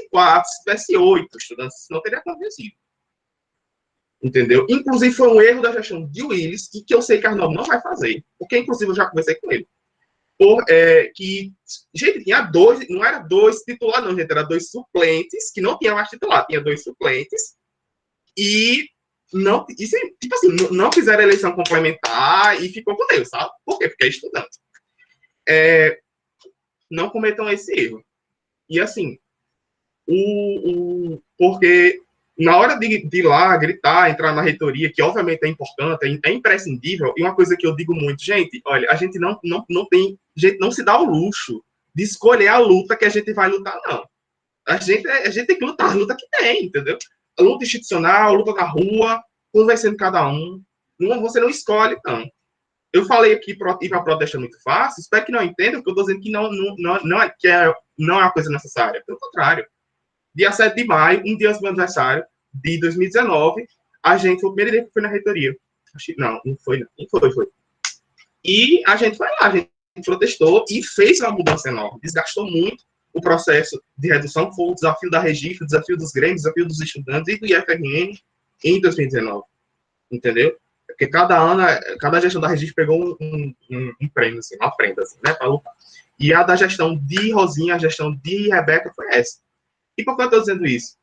4, se tivesse 8 estudantes, não teria acontecido. Entendeu? Inclusive, foi um erro da gestão de Willis, e que eu sei que Arnaldo não vai fazer, porque, inclusive, eu já conversei com ele. Gente, tinha 2, não era 2 titulares, não, gente, era 2 suplentes, que não tinha mais titular, tinha 2 suplentes, e não, tipo assim, não fizeram a eleição complementar e ficou com Deus, sabe? Por quê? Porque é estudante. Não cometam esse erro. E assim, porque na hora de ir lá, gritar, entrar na reitoria, que obviamente é importante, é imprescindível, e uma coisa que eu digo muito, gente, olha, a gente não se dá o luxo de escolher a luta que a gente vai lutar, não. A gente tem que lutar a luta que tem, entendeu? A luta institucional, a luta na rua, conversando cada um. Você não escolhe, não. Eu falei aqui que ir para protesto é muito fácil, espero que não entendam, porque eu estou dizendo que não é uma coisa necessária. Pelo contrário. Dia 7 de maio, um dia antes do meu aniversário, de 2019, foi o primeiro dia que eu fui na reitoria. Não foi. E a gente foi lá, a gente protestou e fez uma mudança enorme. Desgastou muito o processo de redução, que foi o desafio da Regif, o desafio dos grêmios, o desafio dos estudantes e do IFRN em 2019. Entendeu? Porque cada gestão da Regif pegou um prêmio, assim, uma prenda, assim, né, para lutar. E a da gestão de Rosinha, a gestão de Rebeca foi essa. E por que eu estou dizendo isso?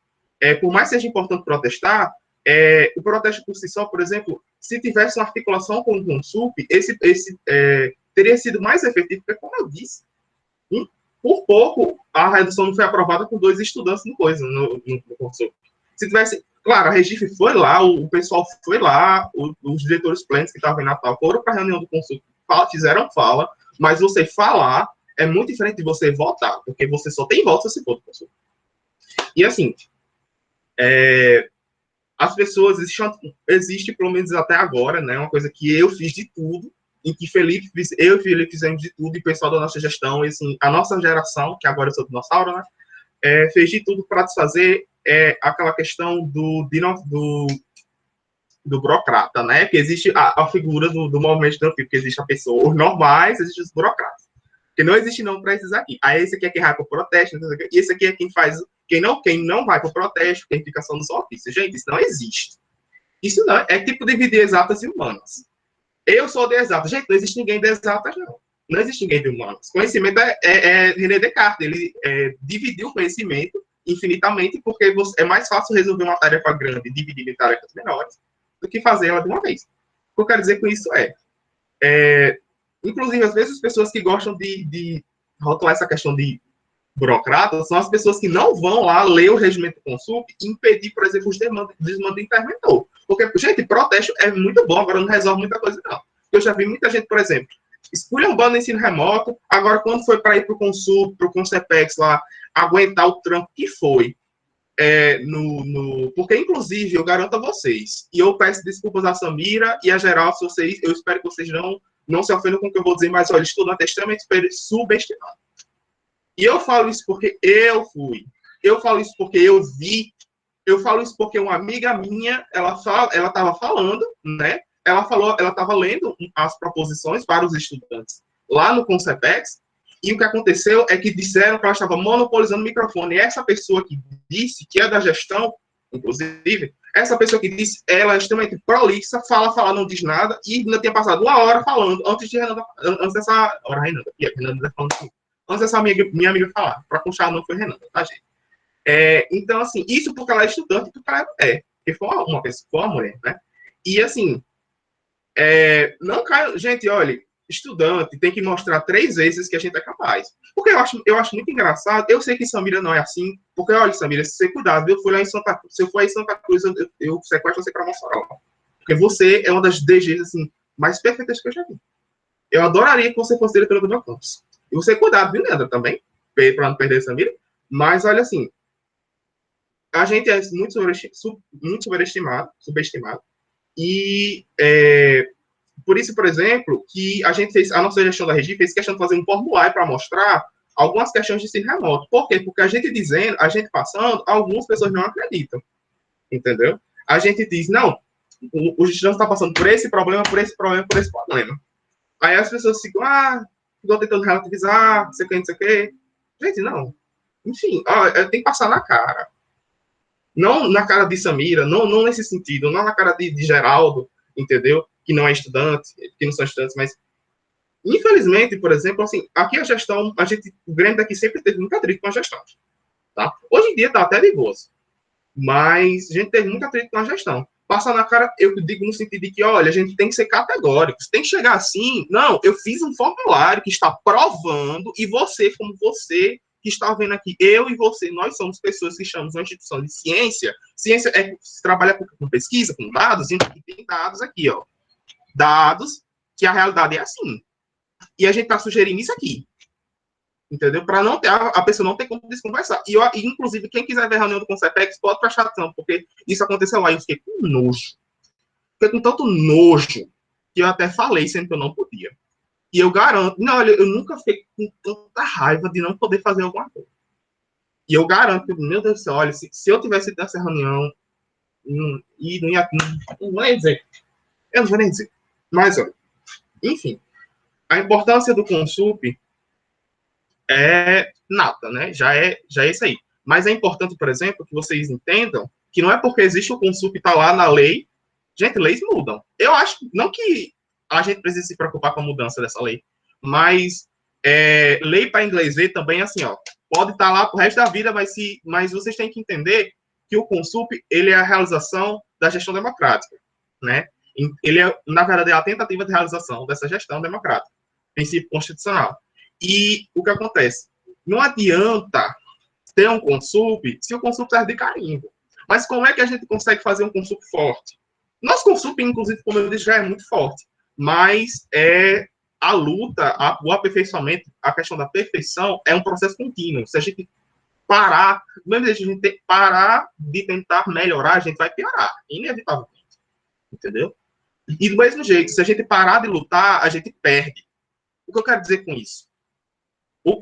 Por mais que seja importante protestar, o protesto por si só, por exemplo, se tivesse uma articulação com o Consup, teria sido mais efetivo, porque, como eu disse, por pouco a redução não foi aprovada com 2 estudantes no Consup. Se tivesse, claro, a Recife foi lá, o pessoal foi lá, os diretores plentes que estavam em Natal foram para a reunião do Consup, fizeram fala, mas você falar é muito diferente de você votar, porque você só tem voto se for do Consup. E assim, as pessoas, existe pelo menos até agora, né, uma coisa que eu fiz de tudo, em que eu e Felipe fizemos de tudo, e o pessoal da nossa gestão, e assim, a nossa geração, que agora eu sou dinossauro, né, fez de tudo para desfazer aquela questão do burocrata, né, que existe a figura do movimento estudantil, que existe a pessoa, os normais, existem os burocratas. Porque não existe não para esses aqui. Aí esse aqui é quem vai para o protesto, e esse aqui é quem faz, quem não vai para o protesto, quem fica só nos ofícios. Gente, isso não existe. Isso não é tipo dividir exatas e humanas. Eu sou de exatas. Gente, não existe ninguém de exatas, não. Não existe ninguém de humanas. Conhecimento é René Descartes. Ele dividiu o conhecimento infinitamente, porque é mais fácil resolver uma tarefa grande e dividir em tarefas menores do que fazer ela de uma vez. O que eu quero dizer com isso inclusive, às vezes, as pessoas que gostam de rotular essa questão de burocratas são as pessoas que não vão lá ler o regimento do Consup e impedir, por exemplo, os desmandos de interventor. Porque, gente, protesto é muito bom, agora não resolve muita coisa, não. Eu já vi muita gente, por exemplo, esculhambando no ensino remoto, agora quando foi para ir para o Consup, para o Concepex lá, aguentar o trampo que foi, porque, inclusive, eu garanto a vocês, e eu peço desculpas a Samira e a Geral, eu espero que vocês não se ofendam com o que eu vou dizer, mas, olha, estudante é extremamente subestimado. E eu falo isso porque eu fui. Eu falo isso porque eu vi. Eu falo isso porque uma amiga minha, ela estava falando, né? Ela estava lendo as proposições para os estudantes lá no Concepex, e o que aconteceu é que disseram que ela estava monopolizando o microfone. E essa pessoa que disse, que é da gestão, inclusive, essa pessoa que disse, ela é extremamente prolixa, fala, não diz nada, e ainda tinha passado 1 hora falando, antes dessa hora, Renata, falando assim, antes dessa minha amiga falar, para puxar não foi Renata, tá, gente? Então, assim, isso porque ela é estudante, porque ela porque foi uma pessoa, foi uma mulher, né? E, assim, não cai, gente, olha, estudante tem que mostrar 3 vezes que a gente é capaz. Porque eu acho muito engraçado, eu sei que Samira não é assim, porque, olha, Samira, se você cuidar, eu fui lá em Santa Cruz, se eu for aí em Santa Cruz, eu sequestro você para Mossoró. Porque você é uma das DGs, assim, mais perfeitas que eu já vi. Eu adoraria que você fosse diretora do meu campus. E você cuidado, viu, Leandro, também, para não perder Samira. Mas, olha, assim, a gente é muito subestimado. E por isso, por exemplo, que a gente fez, a nossa gestão da Regi fez questão de fazer um formulário para mostrar algumas questões de ensino remoto. Por quê? Porque a gente dizendo, a gente passando, algumas pessoas não acreditam. Entendeu? A gente diz, não, o estudante está passando por esse problema, por esse problema, por esse problema. Aí as pessoas ficam, ficam tentando relativizar, não sei o que. Gente, não. Enfim, tem que passar na cara. Não na cara de Samira, não nesse sentido, não na cara de Geraldo, entendeu? Que não é estudante, que não são estudantes, mas infelizmente, por exemplo, assim, aqui a gestão, o Grêmio daqui sempre teve muito atrito com a gestão, tá? Hoje em dia tá até de boas, mas a gente teve muito atrito com a gestão. Passar na cara, eu digo no sentido de que, olha, a gente tem que ser categórico, tem que chegar assim, não, eu fiz um formulário que está provando, e você, como você, que está vendo aqui, eu e você, nós somos pessoas que estamos numa instituição de ciência. Ciência trabalha com pesquisa, com dados, a gente tem dados aqui, ó. Dados que a realidade é assim. E a gente está sugerindo isso aqui. Entendeu? Para não ter, a pessoa não ter como desconversar. E, inclusive, quem quiser ver a reunião do Concepex, pode prestar atenção, porque isso aconteceu lá e eu fiquei com nojo. Fiquei com tanto nojo que eu até falei, sendo que eu não podia. E eu garanto, não, olha, eu nunca fiquei com tanta raiva de não poder fazer alguma coisa. E eu garanto, meu Deus do céu, olha, se eu tivesse nessa reunião, não ia dizer. Eu não vou nem dizer. Mas, olha, enfim, a importância do Consup é nada, né? Já é isso aí. Mas é importante, por exemplo, que vocês entendam que não é porque existe o Consup e está lá na lei. Gente, leis mudam. Eu acho, não que a gente precisa se preocupar com a mudança dessa lei, mas lei para inglês ver também, assim, ó, pode estar lá pro resto da vida, mas vocês têm que entender que o Consup, ele é a realização da gestão democrática, né? Ele é, na verdade, a tentativa de realização dessa gestão democrática, princípio constitucional. E o que acontece? Não adianta ter um Consup se o Consup serve de carimbo. Mas como é que a gente consegue fazer um Consup forte? Nosso Consup, inclusive, como eu disse, já é muito forte. Mas a luta, o aperfeiçoamento, a questão da perfeição é um processo contínuo. Se a gente parar, mesmo se a gente parar de tentar melhorar, a gente vai piorar, inevitavelmente. Entendeu? E do mesmo jeito, se a gente parar de lutar, a gente perde. O que eu quero dizer com isso?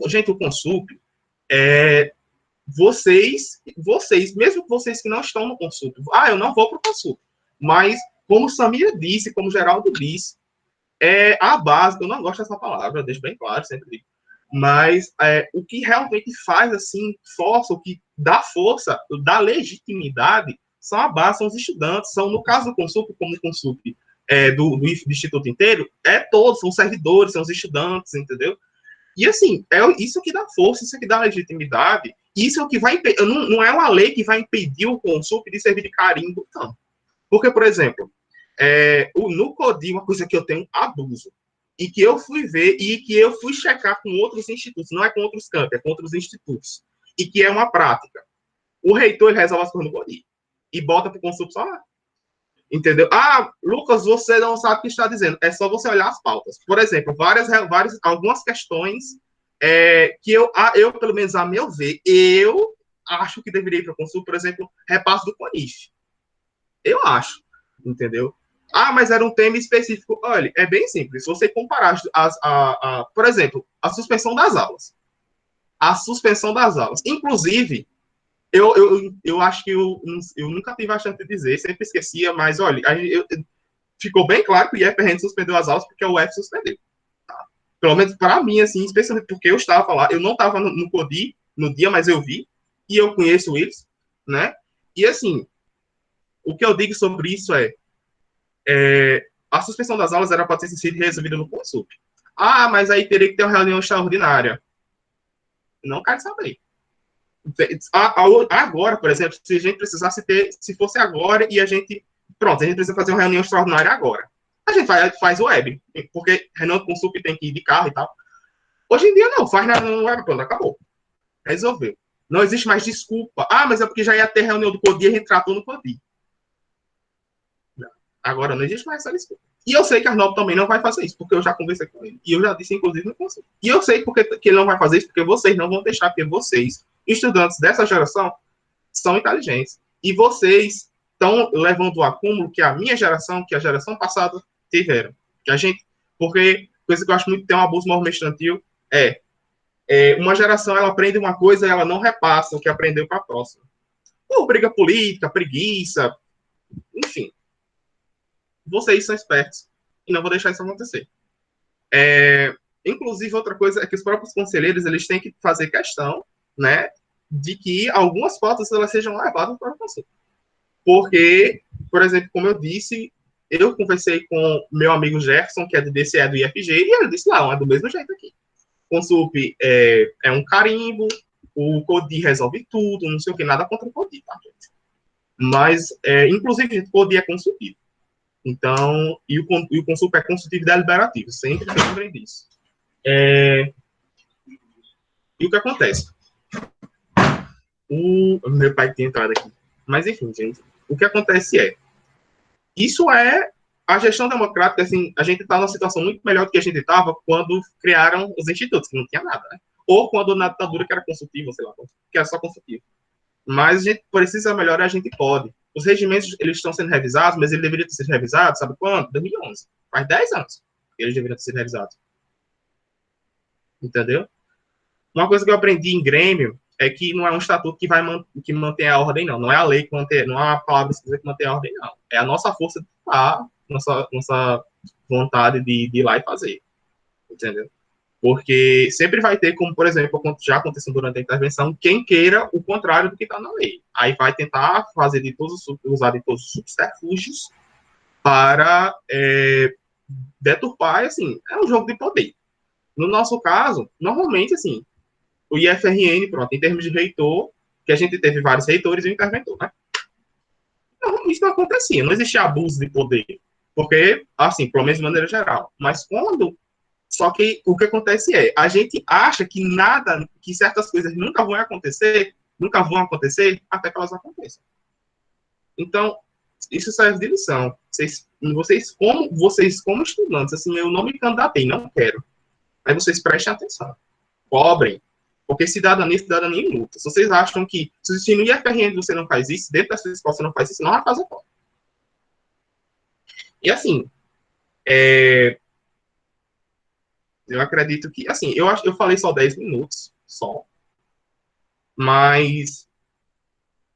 Gente, o Consup, vocês, mesmo vocês que não estão no Consup, eu não vou para o Consup, mas como Samira disse, como Geraldo disse, a base, eu não gosto dessa palavra, eu deixo bem claro, sempre digo, mas o que realmente faz, assim, força, o que dá força, dá legitimidade, são a base, são os estudantes, são, no caso do Consup, como o Consup do Instituto inteiro, todos, são os servidores, são os estudantes, entendeu? E, assim, isso que dá força, isso que dá legitimidade, isso é o que vai impedir, não é uma lei que vai impedir o Consup de servir de carimbo, não. Porque, por exemplo, no CODI, uma coisa que eu tenho abuso, e que eu fui ver, e que eu fui checar com outros institutos, não é com outros campos, é com outros institutos, e que é uma prática. O reitor, ele resolve as coisas no CODI, e bota para o Consup só lá. Entendeu? Lucas, você não sabe o que está dizendo. É só você olhar as pautas. Por exemplo, algumas questões que eu, pelo menos a meu ver, eu acho que deveria ir para o Consul, por exemplo, repasse do CONIF. Eu acho. Entendeu? Mas era um tema específico. Olha, é bem simples. Se você comparar, por exemplo, a suspensão das aulas. A suspensão das aulas. Inclusive, eu acho que eu nunca tive a chance de dizer, sempre esquecia, mas olha, ficou bem claro que o IEPRN suspendeu as aulas porque o UF suspendeu. Tá? Pelo menos para mim, assim, especialmente porque eu estava lá, eu não estava no CODI no dia, mas eu vi, e eu conheço eles, né? E assim, o que eu digo sobre isso a suspensão das aulas era para ter sido resolvida no Consup. Mas aí teria que ter uma reunião extraordinária. Não quero saber. Agora, por exemplo, se a gente precisasse se fosse agora e a gente precisa fazer uma reunião extraordinária agora. a gente faz web, porque Renan com Sup tem que ir de carro e tal. Hoje em dia não, faz no web, pronto, acabou. Resolveu. Não existe mais desculpa. Ah, mas é porque já ia ter reunião do Codi e a gente tratou no Codi. Agora não existe mais essa desculpa. E eu sei que Arnaldo também não vai fazer isso, porque eu já conversei com ele. E eu já disse, inclusive, no conselho. E eu sei porque que ele não vai fazer isso, porque vocês não vão deixar, porque vocês, estudantes dessa geração, são inteligentes. E vocês estão levando o acúmulo que a minha geração, que a geração passada tiveram. Que a gente, porque coisa que eu acho muito que tem um abuso movimento estudantil uma geração, ela aprende uma coisa e ela não repassa o que aprendeu para a próxima. Por briga política, preguiça, enfim. Vocês são espertos e não vou deixar isso acontecer. Inclusive, outra coisa é que os próprios conselheiros, eles têm que fazer questão, né, de que algumas pautas elas sejam levadas para o conselho. Porque, por exemplo, como eu disse, eu conversei com meu amigo Jefferson, que é do DCE do IFG, e ele disse, não, é do mesmo jeito aqui. Consup é um carimbo, o Codi resolve tudo, não sei o que, nada contra o Codi, tá, gente? Mas, inclusive, o Codi é consultivo. Então, e o Consup é consultivo deliberativo, sempre lembrem disso. E o que acontece? Meu pai tem entrado aqui. Mas, enfim, gente, o que acontece isso é a gestão democrática, assim, a gente está numa situação muito melhor do que a gente estava quando criaram os institutos, que não tinha nada, né? Ou quando na ditadura que era consultivo, sei lá, que era só consultivo. Mas a gente precisa melhorar, a gente pode. Os regimentos, eles estão sendo revisados, mas eles deveriam ter sido revisados, sabe quando? 2011. Faz 10 anos que eles deveriam ter sido revisados. Entendeu? Uma coisa que eu aprendi em Grêmio é que não é um estatuto que mantém a ordem, não. Não é a lei que mantém, não é a palavra que mantém a ordem, não. É a nossa força de estar, nossa vontade de ir lá e fazer. Entendeu? Porque sempre vai ter, como, por exemplo, já aconteceu durante a intervenção, quem queira o contrário do que está na lei. Aí vai tentar fazer usar de todos os subterfúgios para deturpar, assim, é um jogo de poder. No nosso caso, normalmente, assim, o IFRN, pronto, em termos de reitor, que a gente teve vários reitores e um interventor, né? Não, isso não acontecia, não existia abuso de poder, porque, assim, pelo menos de maneira geral. Mas só que o que acontece a gente acha que certas coisas nunca vão acontecer, até que elas aconteçam. Então, isso serve de lição. Vocês como estudantes, assim, eu não me candidatei, não quero. Aí vocês prestem atenção. Cobrem. Porque cidadania em luta. Se vocês acham que, se no IFRN você não faz isso, dentro da sua escola você não faz isso, não vai fazer fora. E assim, eu acredito que, assim, eu falei só 10 minutos, mas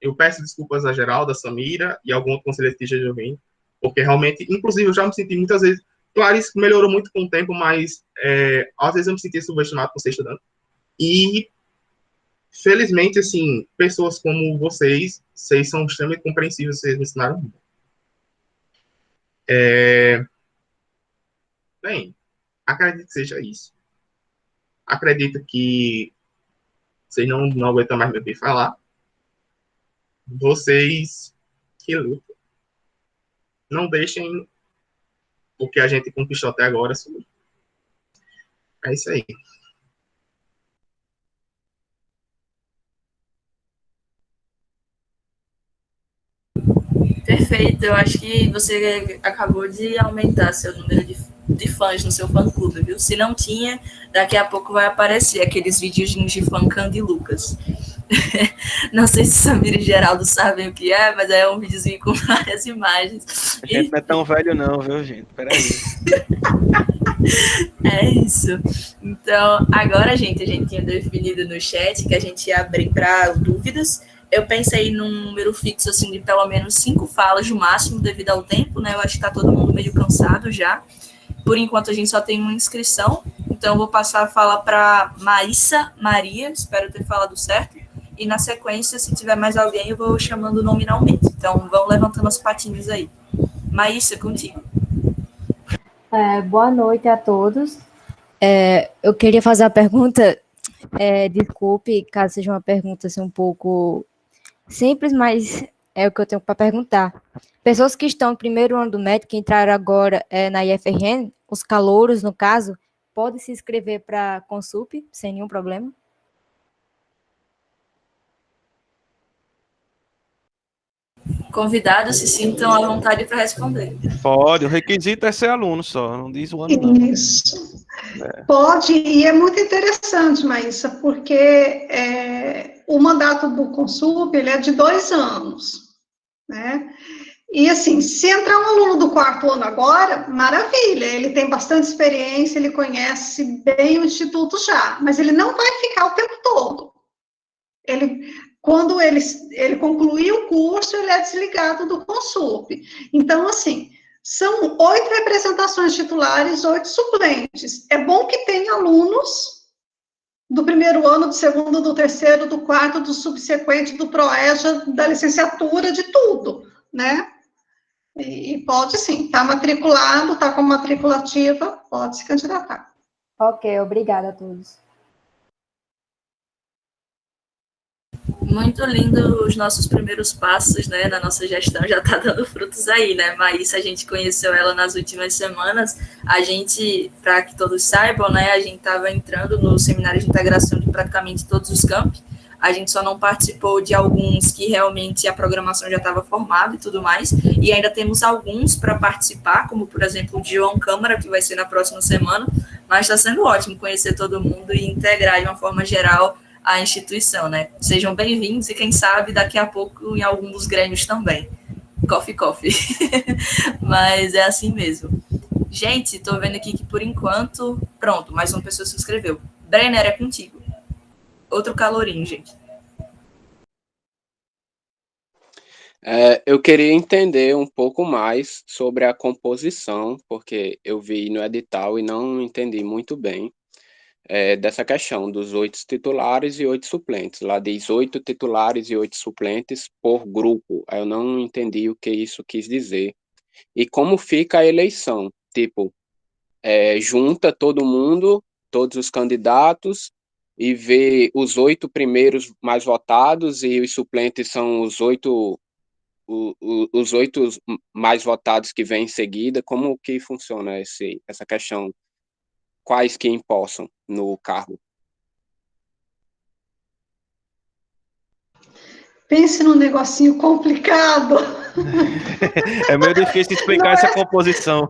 eu peço desculpas a Geralda, a Samira e algum outro conselheiro que esteja ouvindo, porque realmente, inclusive, eu já me senti muitas vezes, claro, isso melhorou muito com o tempo, mas às vezes eu me senti subestimado por ser estudante. E, felizmente, assim, pessoas como vocês são extremamente compreensíveis, vocês me ensinaram muito. Bem, acredito que seja isso. Acredito que vocês não aguentam mais me ouvir falar. Vocês que lutam. Não deixem o que a gente conquistou até agora sumir. É isso aí. Perfeito, eu acho que você acabou de aumentar seu número de fãs no seu fã-clube, viu? Se não tinha, daqui a pouco vai aparecer aqueles videozinhos de fã-cam de Lucas. Não sei se Samira e Geraldo sabem o que é, mas é um videozinho com várias imagens. A gente não é tão velho não, viu, gente? Peraí. É isso. Então, agora, a gente tinha definido no chat que a gente ia abrir para dúvidas. Eu pensei num número fixo, assim, de pelo menos 5 falas no máximo, devido ao tempo, né? Eu acho que tá todo mundo meio cansado já. Por enquanto, a gente só tem uma inscrição. Então, eu vou passar a fala para Maíssa Maria, espero ter falado certo. E, na sequência, se tiver mais alguém, eu vou chamando nominalmente. Então, vão levantando as patinhas aí. Maíssa, contigo. Boa noite a todos. Eu queria fazer a pergunta, desculpe caso seja uma pergunta assim, um pouco simples, mas É o que eu tenho para perguntar. Pessoas que estão no primeiro ano do médico, que entraram agora na IFRN, os calouros, no caso, podem se inscrever para a Consup sem nenhum problema? Convidados se sintam à vontade para responder. Pode, o requisito é ser aluno só, não diz o ano não. Isso. Pode, e é muito interessante, Maísa, porque o mandato do Consup, ele é de 2 anos, né? E assim, se entrar um aluno do 4º ano agora, maravilha, ele tem bastante experiência, ele conhece bem o Instituto já, mas ele não vai ficar o tempo todo. Quando ele concluir o curso, ele é desligado do Consup. Então, assim, são 8 representações titulares, 8 suplentes. É bom que tenha alunos do primeiro ano, do segundo, do terceiro, do quarto, do subsequente, do ProEja, da licenciatura, de tudo, né? E pode sim, está matriculado, está com matrícula ativa, pode se candidatar. Ok, obrigada a todos. Muito lindo os nossos primeiros passos, né, na nossa gestão, já está dando frutos aí, né, Maísa, a gente conheceu ela nas últimas semanas, a gente, para que todos saibam, né, a gente estava entrando no seminário de integração de praticamente todos os campos, a gente só não participou de alguns que realmente a programação já estava formada e tudo mais, e ainda temos alguns para participar, como, por exemplo, o João Câmara, que vai ser na próxima semana, mas está sendo ótimo conhecer todo mundo e integrar de uma forma geral a instituição, né? Sejam bem-vindos e, quem sabe, daqui a pouco em algum dos grêmios também. Coffee, coffee. Mas é assim mesmo. Gente, tô vendo aqui que, por enquanto... Pronto, mais uma pessoa se inscreveu. Brenner, é contigo. Outro calorinho, gente. Eu queria entender um pouco mais sobre a composição, porque eu vi no edital e não entendi muito bem. Dessa questão dos 8 titulares e 8 suplentes. Lá diz 8 titulares e 8 suplentes por grupo. Eu não entendi o que isso quis dizer. E como fica a eleição? Tipo, junta todo mundo, todos os candidatos, e vê os 8 primeiros mais votados, e os suplentes são os 8 mais votados que vêm em seguida. Como que funciona essa questão? Quais que empossam no cargo? Pense num negocinho complicado. É meio difícil explicar essa composição.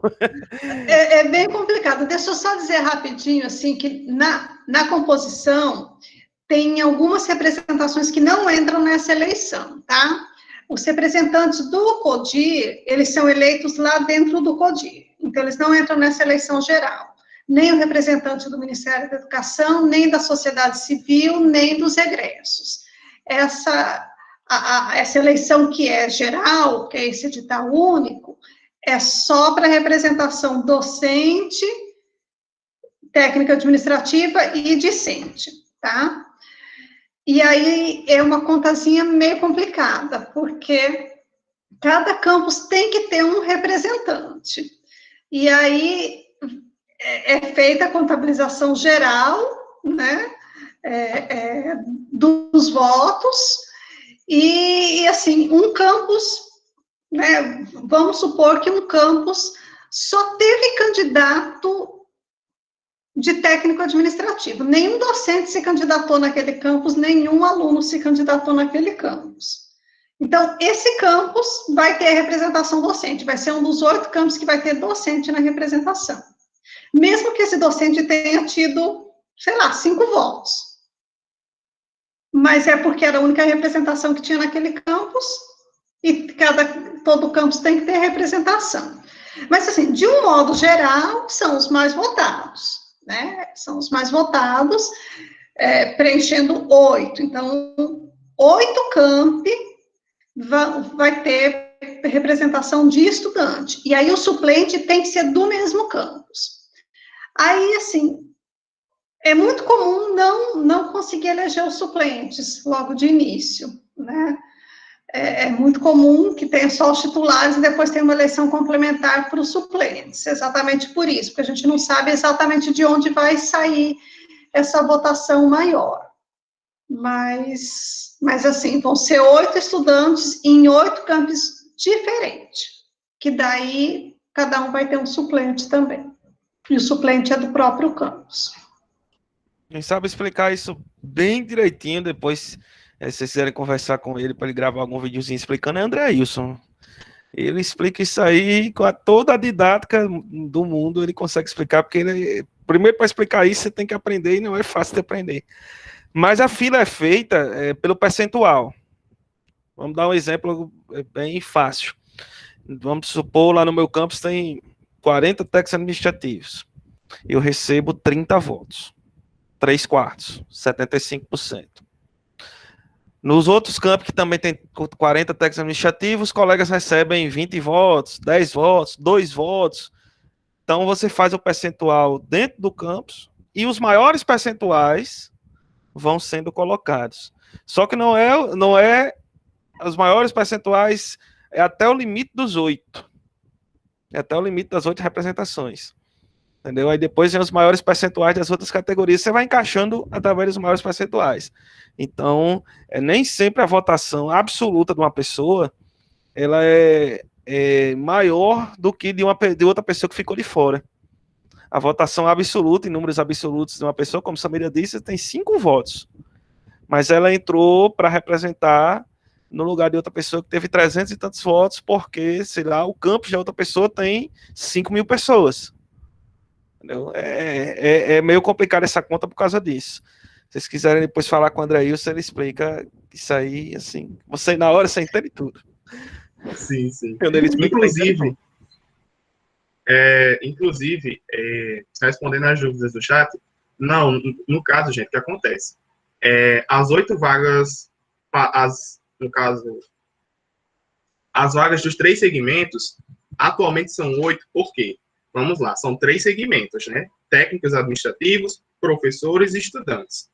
É bem complicado. Deixa eu só dizer rapidinho, assim, que na composição tem algumas representações que não entram nessa eleição, tá? Os representantes do CODIR, eles são eleitos lá dentro do CODIR, então eles não entram nessa eleição geral. Nem o representante do Ministério da Educação, nem da sociedade civil, nem dos egressos. Essa eleição que é geral, que é esse edital único, é só para representação docente, técnica administrativa e discente, tá? E aí é uma contazinha meio complicada, porque cada campus tem que ter um representante. E aí é feita a contabilização geral, né, dos votos, e assim, um campus, né, vamos supor que um campus só teve candidato de técnico administrativo. Nenhum docente se candidatou naquele campus, nenhum aluno se candidatou naquele campus. Então, esse campus vai ter representação docente, vai ser um dos 8 campos que vai ter docente na representação. Mesmo que esse docente tenha tido, sei lá, 5 votos. Mas é porque era a única representação que tinha naquele campus, e todo campus tem que ter representação. Mas, assim, de um modo geral, são os mais votados, né? São os mais votados, preenchendo 8. Então, 8 campi vai ter representação de estudante. E aí, o suplente tem que ser do mesmo campus. Aí, assim, é muito comum não conseguir eleger os suplentes logo de início, né? É muito comum que tenha só os titulares e depois tenha uma eleição complementar para os suplentes, exatamente por isso, porque a gente não sabe exatamente de onde vai sair essa votação maior. mas assim, vão ser 8 estudantes em 8 campos diferentes, que daí cada um vai ter um suplente também. E o suplente é do próprio campus. Quem sabe explicar isso bem direitinho depois, se vocês quiserem conversar com ele para ele gravar algum videozinho explicando, é André Wilson. Ele explica isso aí com toda a didática do mundo, ele consegue explicar, porque primeiro para explicar isso você tem que aprender e não é fácil de aprender. Mas a fila é feita pelo percentual. Vamos dar um exemplo bem fácil. Vamos supor, lá no meu campus tem 40 técnicos administrativos. Eu recebo 30 votos. 3/4, 75%. Nos outros campos, que também tem 40 técnicos administrativos, os colegas recebem 20 votos, 10 votos, 2 votos. Então, você faz o percentual dentro do campus e os maiores percentuais vão sendo colocados. Só que não é os maiores percentuais, é até o limite dos 8. É até o limite das 8 representações. Entendeu? Aí depois vem os maiores percentuais das outras categorias, você vai encaixando através dos maiores percentuais. Então, nem sempre a votação absoluta de uma pessoa, ela é maior do que de outra pessoa que ficou de fora. A votação absoluta, em números absolutos de uma pessoa, como Samira disse, tem 5 votos. Mas ela entrou para representar no lugar de outra pessoa que teve 300 e tantos votos, porque, sei lá, o campus de outra pessoa tem 5.000 pessoas. É meio complicado essa conta por causa disso. Se vocês quiserem depois falar com o André Wilson, ele explica isso aí, assim, você na hora você entende tudo. Sim, sim. Quando ele explica, inclusive, respondendo às dúvidas do chat, não, no caso, gente, o que acontece? As 8 vagas, no caso, as vagas dos 3 segmentos, atualmente são 8, por quê? Vamos lá, são 3 segmentos, né? Técnicos administrativos, professores e estudantes.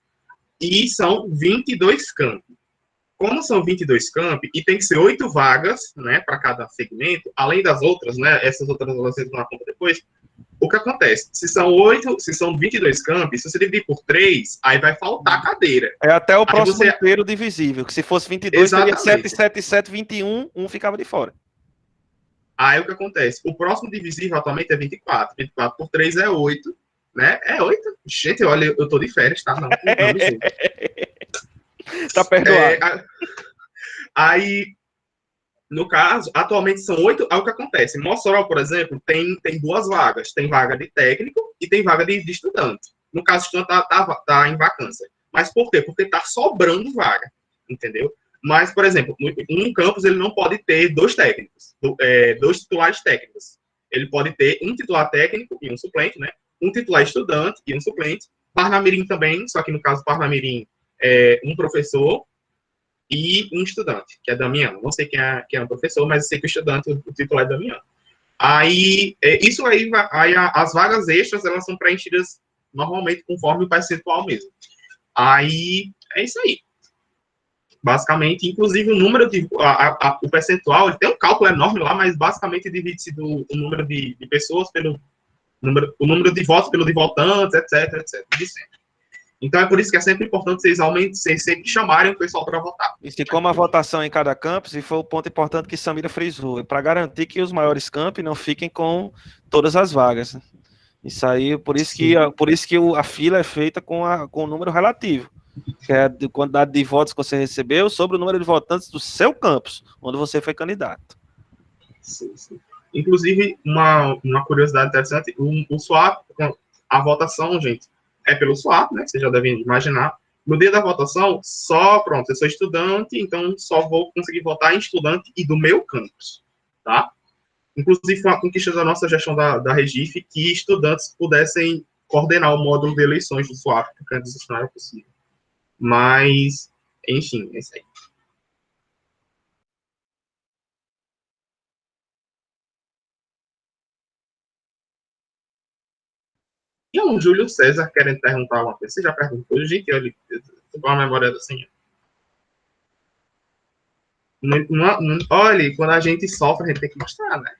E são 22 campi. Como são 22 campi, e tem que ser 8 vagas, né, para cada segmento, além das outras, né, essas outras vocês vão conta depois, o que acontece? Se são 22 campi, se você dividir por 3, aí vai faltar cadeira. É até o próximo inteiro divisível, que se fosse 22, seria 7, 7, 7, 21, um ficava de fora. Aí o que acontece? O próximo divisível atualmente é 24. 24 por 3 é 8, né? É 8. Gente, olha, eu tô de férias, tá? Não tá perdoado. Aí, no caso, atualmente são 8. Aí o que acontece? Em Mossoró, por exemplo, tem 2 vagas. Tem vaga de técnico e tem vaga de estudante. No caso, o estudante tá em vacância. Mas por quê? Porque tá sobrando vaga, entendeu? Mas, por exemplo, um campus ele não pode ter 2 técnicos, 2 titulares técnicos. Ele pode ter um titular técnico e um suplente, né? Um titular estudante e um suplente. Parnamirim também, só que no caso Parnamirim é um professor e um estudante, que é Damião. Não sei quem é o professor, mas eu sei que o estudante, o titular é Damião. Aí, isso aí, as vagas extras, elas são preenchidas normalmente conforme o percentual mesmo. Aí, é isso aí. Basicamente, inclusive o número o percentual, ele tem um cálculo enorme lá, mas basicamente divide-se o número de pessoas pelo o número de votos pelo de votantes, etc, de sempre. Então é por isso que é sempre importante vocês sempre chamarem o pessoal para votar. E se como a votação em cada campus, e foi o ponto importante que Samira frisou, é para garantir que os maiores campos não fiquem com todas as vagas. Isso aí, por isso que a fila é feita com o número relativo, que é a quantidade de votos que você recebeu sobre o número de votantes do seu campus, onde você foi candidato. Sim. Inclusive, uma curiosidade interessante, o SWAP, a votação, gente, é pelo SWAP, né? Vocês já devem imaginar. No dia da votação, eu sou estudante, então só vou conseguir votar em estudante e do meu campus, tá? Inclusive, foi uma conquista da nossa gestão da Recife que estudantes pudessem coordenar o módulo de eleições do SWAP, porque antes isso não era possível. Mas, enfim, é isso aí. E o Júlio César querendo perguntar uma coisa. Você já perguntou? Gente, olha, eu tô com uma memória assim. Olha, quando a gente sofre, a gente tem que mostrar, né?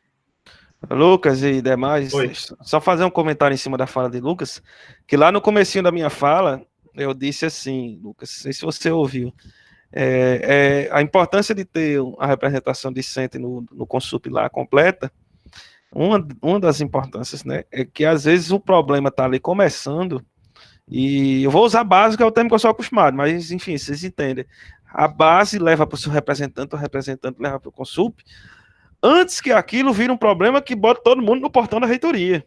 Lucas e demais, Oi. só fazer um comentário em cima da fala de Lucas, que lá no comecinho da minha fala, eu disse assim, Lucas, não sei se você ouviu, a importância de ter a representação discente no Consup lá completa, uma das importâncias, né, é que às vezes o problema está ali começando, e eu vou usar base, que é o termo que eu sou acostumado, mas enfim, vocês entendem. A base leva para o seu representante, o representante leva para o Consup, antes que aquilo vire um problema que bota todo mundo no portão da reitoria.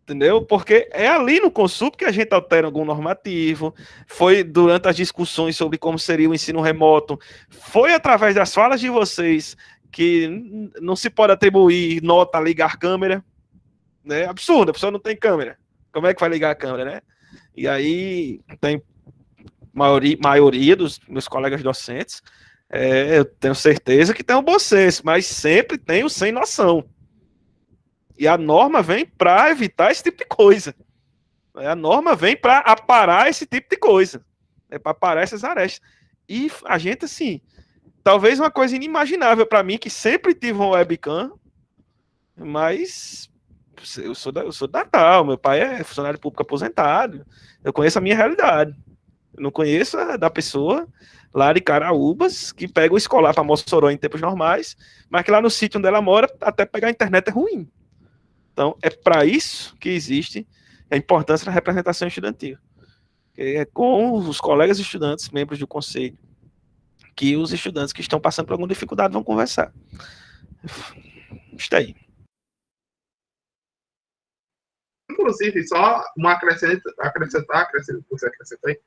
Entendeu? Porque é ali no Consup que a gente altera algum normativo, foi durante as discussões sobre como seria o ensino remoto, foi através das falas de vocês que não se pode atribuir nota a ligar câmera, né? Absurdo, a pessoa não tem câmera. Como é que vai ligar a câmera, né? E aí tem maioria dos meus colegas docentes, eu tenho certeza que tem um bom senso, mas sempre tem o sem noção. E a norma vem para evitar esse tipo de coisa. A norma vem para aparar esse tipo de coisa. Para parar essas arestas. E a gente, assim, talvez uma coisa inimaginável para mim, que sempre tive uma webcam, mas eu sou da Natal, meu pai é funcionário público aposentado, eu conheço a minha realidade. Eu não conheço a da pessoa lá de Caraúbas, que pega o escolar para Mossoró em tempos normais, mas que lá no sítio onde ela mora, até pegar a internet é ruim. Então, é para isso que existe a importância da representação estudantil. É com os colegas estudantes, membros do conselho, que os estudantes que estão passando por alguma dificuldade vão conversar. Está aí. Inclusive, só uma acrescentar, você acrescentou aí.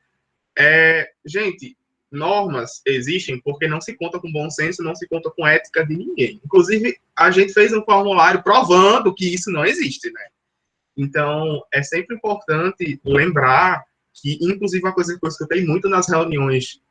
Gente, normas existem porque não se conta com bom senso, não se conta com ética de ninguém. Inclusive, a gente fez um formulário provando que isso não existe, né? Então, é sempre importante lembrar que, inclusive, uma coisa que eu escutei muito nas reuniões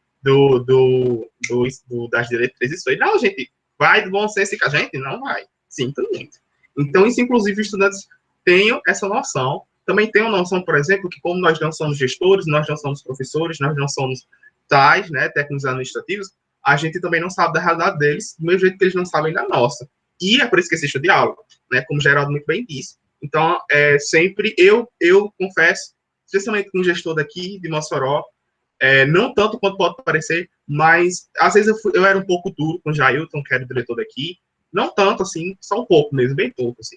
das diretrizes foi, não, gente, vai do bom senso e que a gente não vai. Sinto muito. Então, isso, inclusive, os estudantes tenham essa noção. Também tenham noção, por exemplo, que como nós não somos gestores, nós não somos professores, nós não somos tais, né, técnicos administrativos, a gente também não sabe da realidade deles, do mesmo jeito que eles não sabem da nossa. E é por isso que existe o diálogo, né, como o Geraldo muito bem disse. Então, sempre, eu confesso, especialmente com o gestor daqui, de Mossoró, não tanto quanto pode parecer, mas às vezes eu era um pouco duro com o Jailton, que era o diretor daqui, não tanto assim, só um pouco mesmo, bem pouco, assim.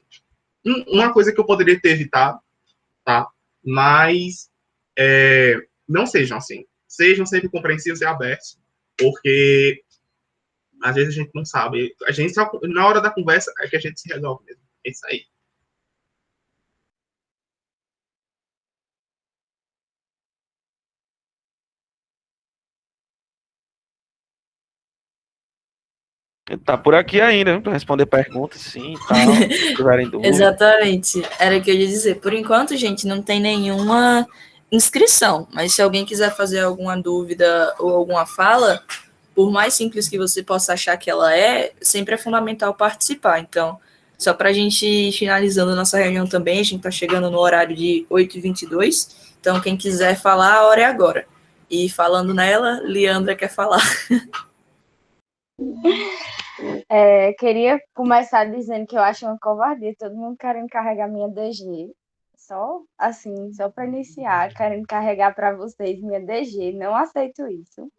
Uma coisa que eu poderia ter evitado, tá? Mas não sejam assim. Sejam sempre compreensivos e abertos, porque às vezes a gente não sabe. A gente só, na hora da conversa é que a gente se resolve mesmo. É isso aí. Ele tá por aqui ainda, para responder perguntas, sim, tal, se tiverem dúvida. Exatamente. Era o que eu ia dizer. Por enquanto, gente, não tem nenhuma inscrição, mas se alguém quiser fazer alguma dúvida ou alguma fala, por mais simples que você possa achar que ela sempre é fundamental participar. Então, só para a gente ir finalizando nossa reunião também, a gente está chegando no horário de 8h22, então quem quiser falar, a hora é agora. E falando nela, Leandra quer falar. Queria começar dizendo que eu acho uma covardia todo mundo querendo carregar minha DG. Só assim, só para iniciar, querendo carregar para vocês minha DG. Não aceito isso.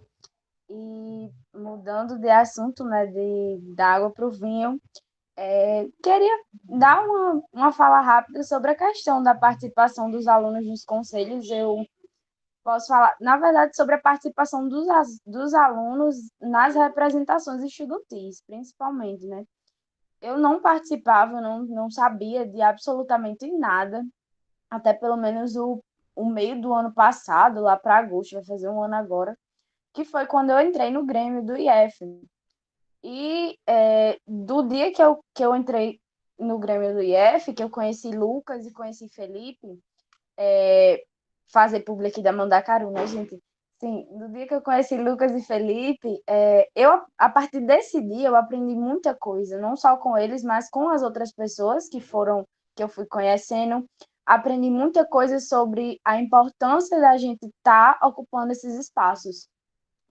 E mudando de assunto, né, da água para o vinho, queria dar uma fala rápida sobre a questão da participação dos alunos nos conselhos. Eu posso falar, na verdade, sobre a participação dos alunos nas representações estudantis, principalmente, né? Eu não participava, não sabia de absolutamente nada, até pelo menos o meio do ano passado, lá para agosto, vai fazer um ano agora, que foi quando eu entrei no Grêmio do IF. E do dia que eu entrei no Grêmio do IF, que eu conheci Lucas e conheci Felipe, fazer publi aqui da Mandacaru, né, gente? Sim, no dia que eu conheci Lucas e Felipe, a partir desse dia, eu aprendi muita coisa, não só com eles, mas com as outras pessoas que eu fui conhecendo. Aprendi muita coisa sobre a importância da gente estar ocupando esses espaços,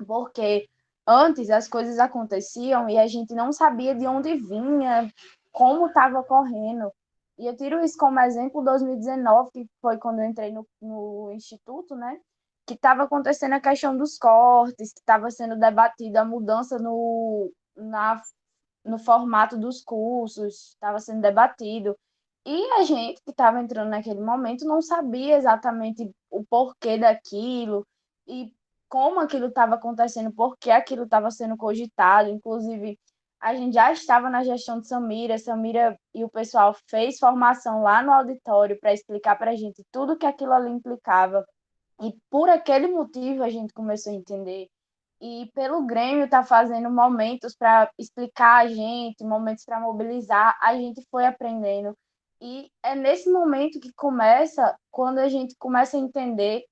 porque antes as coisas aconteciam e a gente não sabia de onde vinha, como estava ocorrendo. E eu tiro isso como exemplo 2019, que foi quando eu entrei no instituto, né? Que estava acontecendo a questão dos cortes, que estava sendo debatida a mudança no formato dos cursos, estava sendo debatido. E a gente que estava entrando naquele momento não sabia exatamente o porquê daquilo e como aquilo estava acontecendo, por que aquilo estava sendo cogitado. Inclusive, a gente já estava na gestão de Samira e o pessoal fez formação lá no auditório para explicar para a gente tudo que aquilo ali implicava. E por aquele motivo a gente começou a entender. E pelo Grêmio tá fazendo momentos para explicar a gente, momentos para mobilizar, a gente foi aprendendo. E é nesse momento que começa, quando a gente começa a entender,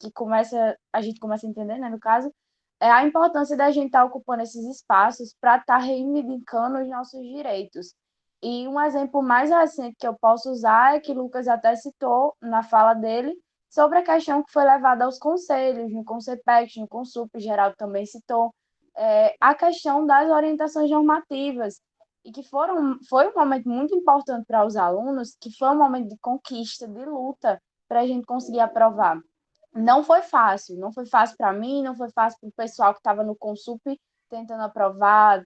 a gente começa a entender, né, no caso, é a importância da gente estar ocupando esses espaços para estar reivindicando os nossos direitos. E um exemplo mais recente que eu posso usar é que o Lucas até citou na fala dele, sobre a questão que foi levada aos conselhos, no Concepex, no Consup, Geraldo também citou, a questão das orientações normativas, e que foi um momento muito importante para os alunos, que foi um momento de conquista, de luta, para a gente conseguir aprovar. Não foi fácil para mim, não foi fácil para o pessoal que estava no Consup tentando aprovar,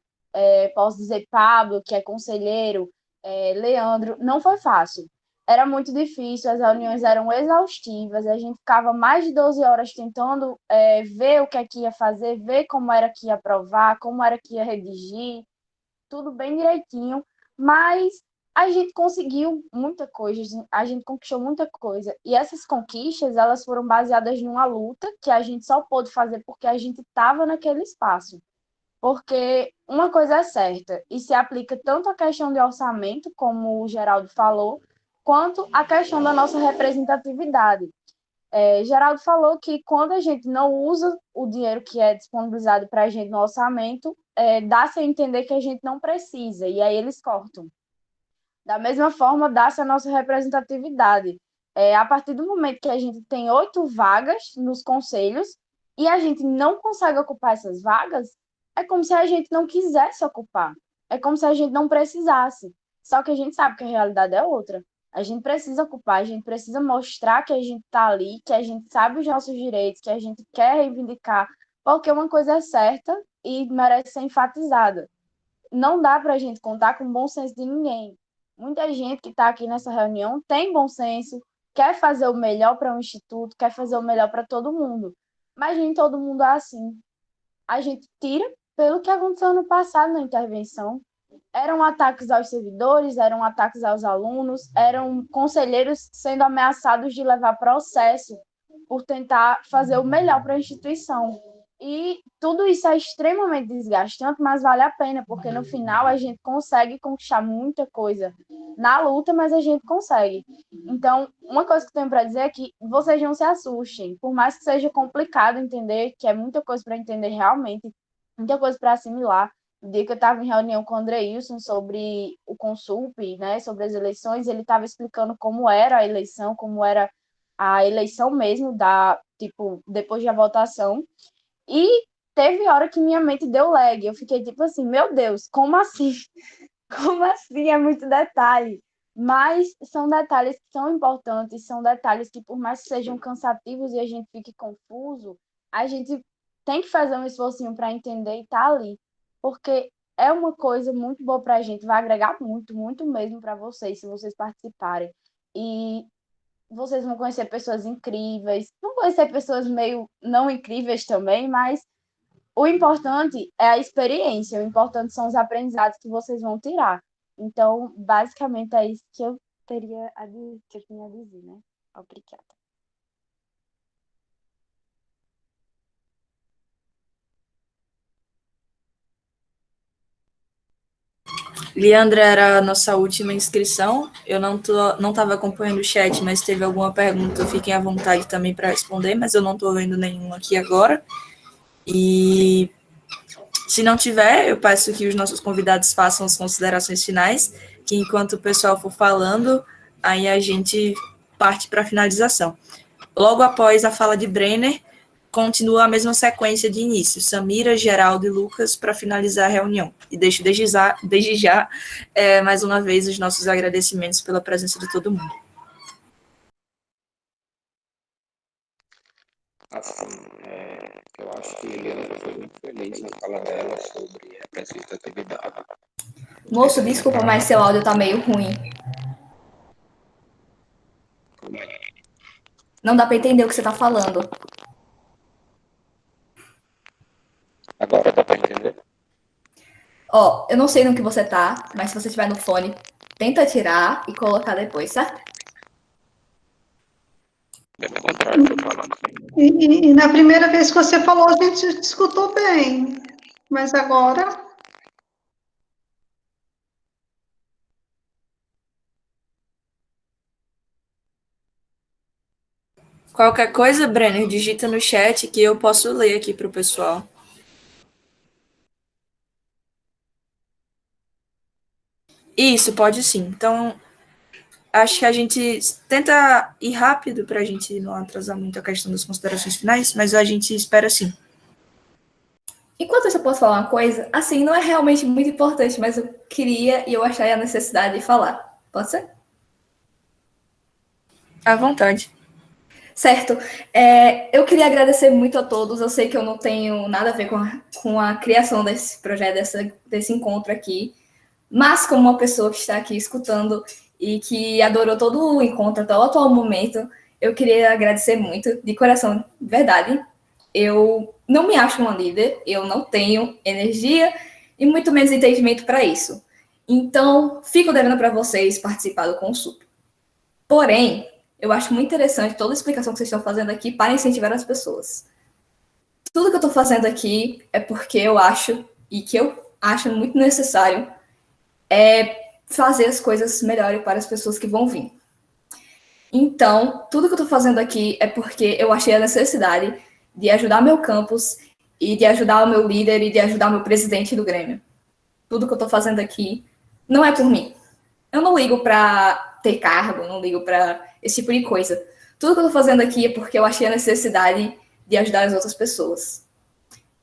posso dizer Pablo, que é conselheiro, Leandro, não foi fácil. Era muito difícil, as reuniões eram exaustivas, a gente ficava mais de 12 horas tentando ver o que é que ia fazer, ver como era que ia aprovar, como era que ia redigir, tudo bem direitinho, mas a gente conseguiu muita coisa, a gente conquistou muita coisa. E essas conquistas, elas foram baseadas numa luta que a gente só pôde fazer porque a gente estava naquele espaço. Porque uma coisa é certa, e se aplica tanto à questão de orçamento, como o Geraldo falou, quanto à questão da nossa representatividade. Geraldo falou que quando a gente não usa o dinheiro que é disponibilizado para a gente no orçamento, dá-se a entender que a gente não precisa, e aí eles cortam. Da mesma forma, dá-se a nossa representatividade. A partir do momento que a gente tem 8 vagas nos conselhos e a gente não consegue ocupar essas vagas, é como se a gente não quisesse ocupar. É como se a gente não precisasse. Só que a gente sabe que a realidade é outra. A gente precisa ocupar, a gente precisa mostrar que a gente está ali, que a gente sabe os nossos direitos, que a gente quer reivindicar, porque uma coisa é certa e merece ser enfatizada. Não dá para a gente contar com o bom senso de ninguém. Muita gente que está aqui nessa reunião tem bom senso, quer fazer o melhor para o instituto, quer fazer o melhor para todo mundo. Mas nem todo mundo é assim. A gente tira pelo que aconteceu no passado na intervenção. Eram ataques aos servidores, eram ataques aos alunos, eram conselheiros sendo ameaçados de levar processo por tentar fazer o melhor para a instituição. E tudo isso é extremamente desgastante, mas vale a pena, porque no final a gente consegue conquistar muita coisa na luta, mas a gente consegue. Então, uma coisa que eu tenho para dizer é que vocês não se assustem, por mais que seja complicado entender, que é muita coisa para entender realmente, muita coisa para assimilar. No dia que eu estava em reunião com o Andreilson sobre o Consulp, né, sobre as eleições, ele estava explicando como era a eleição, como era a eleição mesmo, tipo, depois da votação. E teve hora que minha mente deu lag. Eu fiquei tipo assim, meu Deus, como assim? Como assim? É muito detalhe. Mas são detalhes que são importantes, são detalhes que, por mais que sejam cansativos e a gente fique confuso, a gente tem que fazer um esforcinho para entender e estar ali. Porque é uma coisa muito boa para a gente, vai agregar muito, muito mesmo para vocês, se vocês participarem. E vocês vão conhecer pessoas incríveis, vão conhecer pessoas meio não incríveis também, mas o importante é a experiência, o importante são os aprendizados que vocês vão tirar. Então, basicamente, é isso que eu tinha a dizer, né? Obrigada. Leandra era a nossa última inscrição. Eu não estava acompanhando o chat, mas teve alguma pergunta, fiquem à vontade também para responder, mas eu não estou vendo nenhuma aqui agora. E se não tiver, eu peço que os nossos convidados façam as considerações finais, que enquanto o pessoal for falando, aí a gente parte para a finalização. Logo após a fala de Brenner, continua a mesma sequência de início, Samira, Geraldo e Lucas, para finalizar a reunião. E deixo desde já mais uma vez, os nossos agradecimentos pela presença de todo mundo. Assim, eu acho que Eliana foi muito feliz na fala dela sobre representatividade. Moço, desculpa, mas seu áudio tá meio ruim. Não dá para entender o que você tá falando. Agora dá para entender? Ó, eu não sei no que você tá, mas se você estiver no fone, tenta tirar e colocar depois, certo? Pelo contrário, tô falando. E na primeira vez que você falou, a gente escutou bem, mas agora... Qualquer coisa, Brenner, digita no chat que eu posso ler aqui para o pessoal. Isso, pode sim. Então, acho que a gente tenta ir rápido para a gente não atrasar muito a questão das considerações finais, mas a gente espera sim. Enquanto isso, eu posso falar uma coisa? Assim, não é realmente muito importante, mas eu queria e eu achei a necessidade de falar. Pode ser? À vontade. Certo. Eu queria agradecer muito a todos. Eu sei que eu não tenho nada a ver com a criação desse projeto, desse encontro aqui. Mas como uma pessoa que está aqui escutando e que adorou todo o encontro até o atual momento, eu queria agradecer muito, de coração, de verdade. Eu não me acho uma líder, eu não tenho energia e muito menos entendimento para isso. Então, fico devendo para vocês participar do Consul. Porém, eu acho muito interessante toda a explicação que vocês estão fazendo aqui para incentivar as pessoas. Tudo que eu estou fazendo aqui é porque eu acho, e que eu acho muito necessário, fazer as coisas melhores para as pessoas que vão vir. Então, tudo que eu estou fazendo aqui é porque eu achei a necessidade de ajudar meu campus e de ajudar o meu líder e de ajudar o meu presidente do Grêmio. Tudo que eu estou fazendo aqui não é por mim. Eu não ligo para ter cargo, não ligo para esse tipo de coisa. Tudo que eu estou fazendo aqui é porque eu achei a necessidade de ajudar as outras pessoas.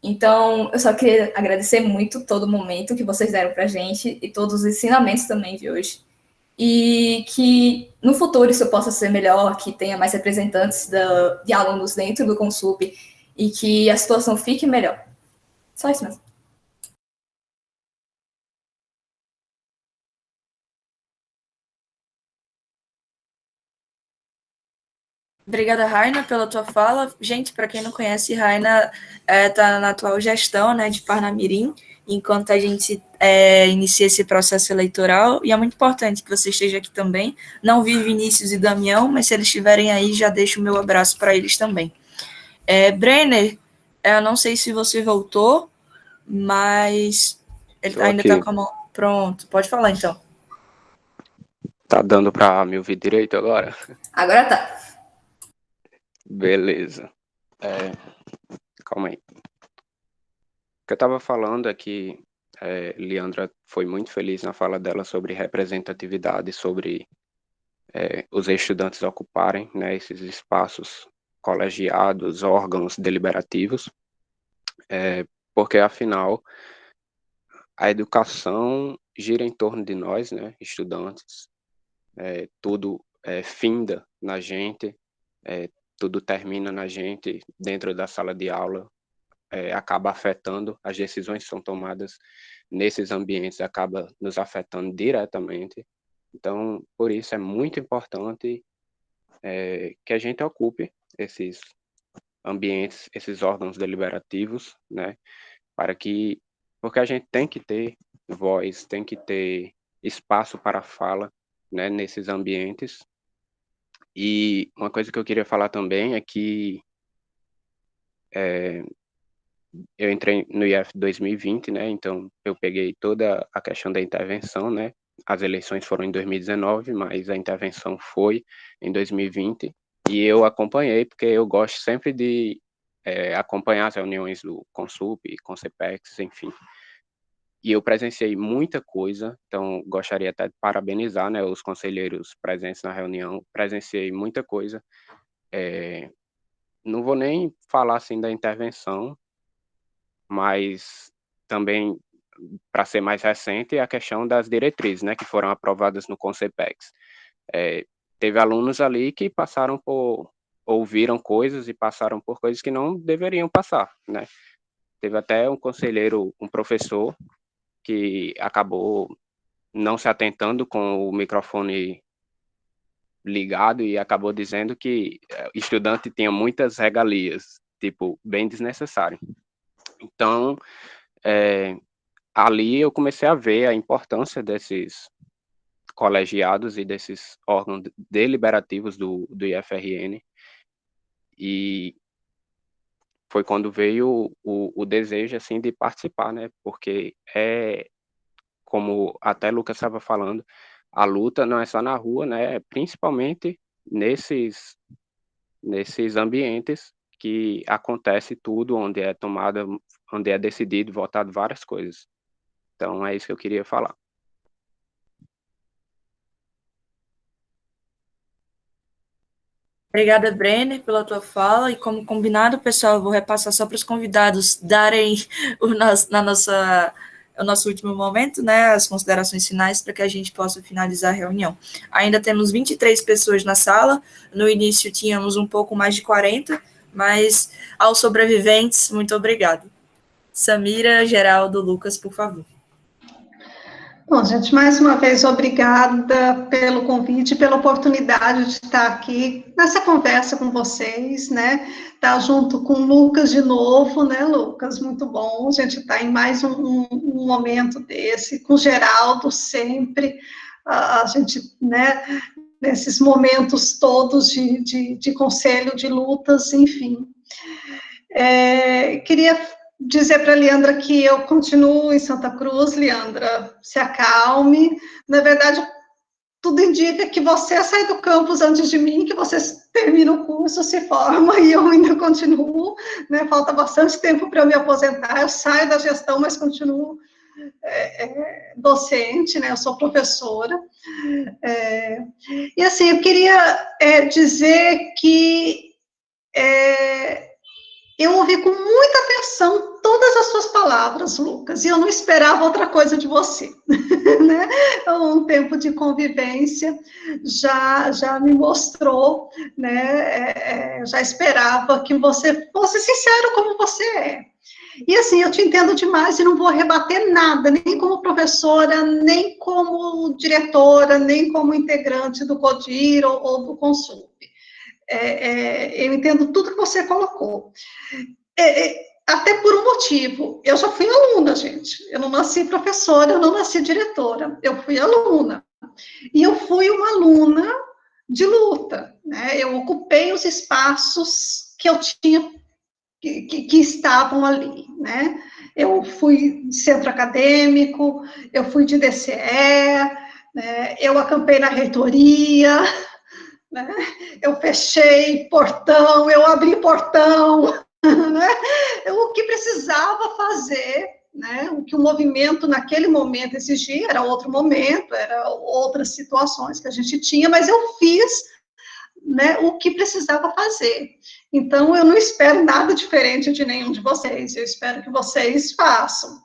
Então, eu só queria agradecer muito todo o momento que vocês deram para a gente e todos os ensinamentos também de hoje. E que no futuro isso possa ser melhor, que tenha mais representantes de alunos dentro do Consup e que a situação fique melhor. Só isso mesmo. Obrigada, Raina, pela tua fala. Gente, para quem não conhece, Raina está na atual gestão, né, de Parnamirim, enquanto a gente inicia esse processo eleitoral, e é muito importante que você esteja aqui também. Não vi Vinícius e Damião, mas se eles estiverem aí, já deixo o meu abraço para eles também. Brenner, eu não sei se você voltou, mas ele ainda está com a mão. Pronto, pode falar então. Tá dando para me ouvir direito agora? Agora tá. Beleza. Calma aí. O que eu estava falando é que Leandra foi muito feliz na fala dela sobre representatividade, sobre os estudantes ocuparem, né, esses espaços colegiados, órgãos deliberativos, porque, afinal, a educação gira em torno de nós, né, estudantes, tudo finda na gente, tudo termina na gente dentro da sala de aula, acaba afetando, as decisões que são tomadas nesses ambientes acaba nos afetando diretamente. Então, por isso é muito importante que a gente ocupe esses ambientes, esses órgãos deliberativos, né, porque a gente tem que ter voz, tem que ter espaço para fala, né, nesses ambientes. E uma coisa que eu queria falar também é que eu entrei no IF 2020, né? Então eu peguei toda a questão da intervenção, né? As eleições foram em 2019, mas a intervenção foi em 2020 e eu acompanhei porque eu gosto sempre de acompanhar as reuniões do Consup, Concepex, enfim. E eu presenciei muita coisa, então gostaria até de parabenizar, né, os conselheiros presentes na reunião. Presenciei muita coisa não vou nem falar assim da intervenção, mas também, para ser mais recente, a questão das diretrizes, né, que foram aprovadas no Concepex. Teve alunos ali que ouviram coisas e passaram por coisas que não deveriam passar, né? Teve até um conselheiro, um professor, que acabou não se atentando com o microfone ligado e acabou dizendo que o estudante tinha muitas regalias, tipo, bem desnecessário. Então, ali eu comecei a ver a importância desses colegiados e desses órgãos deliberativos do IFRN, e foi quando veio o desejo, assim, de participar, né, porque como até Lucas estava falando, a luta não é só na rua, né, principalmente nesses ambientes que acontece tudo, onde é decidido, votado várias coisas. Então, é isso que eu queria falar. Obrigada, Brenner, pela tua fala. E como combinado, pessoal, eu vou repassar só para os convidados darem o nosso último momento, né, as considerações finais, para que a gente possa finalizar a reunião. Ainda temos 23 pessoas na sala. No início tínhamos um pouco mais de 40, mas aos sobreviventes, muito obrigado. Samira, Geraldo, Lucas, por favor. Bom, gente, mais uma vez, obrigada pelo convite, pela oportunidade de estar aqui nessa conversa com vocês, né? Estar junto com o Lucas de novo, né, Lucas? Muito bom a gente estar em mais um momento desse, com o Geraldo sempre, a gente, né, nesses momentos todos de conselho, de lutas, enfim. Queria dizer para a Leandra que eu continuo em Santa Cruz. Leandra, se acalme. Na verdade, tudo indica que você sai do campus antes de mim, que você termina o curso, se forma, e eu ainda continuo, né? Falta bastante tempo para eu me aposentar. Eu saio da gestão, mas continuo docente, né? Eu sou professora. E assim, eu queria dizer que eu ouvi com muita atenção todas as suas palavras, Lucas, e eu não esperava outra coisa de você, né? Um tempo de convivência já me mostrou, né? Já esperava que você fosse sincero como você é. E assim, eu te entendo demais e não vou rebater nada, nem como professora, nem como diretora, nem como integrante do CODIR ou do Consul. Eu entendo tudo que você colocou. Até por um motivo, eu já fui aluna, gente. Eu não nasci professora, eu não nasci diretora, eu fui aluna. E eu fui uma aluna de luta, né? Eu ocupei os espaços que eu tinha, que estavam ali, né? Eu fui de centro acadêmico, eu fui de DCE, né? Eu acampei na reitoria, né? Eu fechei portão, eu abri portão, né? O que precisava fazer, né? O que o movimento naquele momento exigia, era outro momento, era outras situações que a gente tinha, mas eu fiz, né, o que precisava fazer. Então, eu não espero nada diferente de nenhum de vocês, eu espero que vocês façam.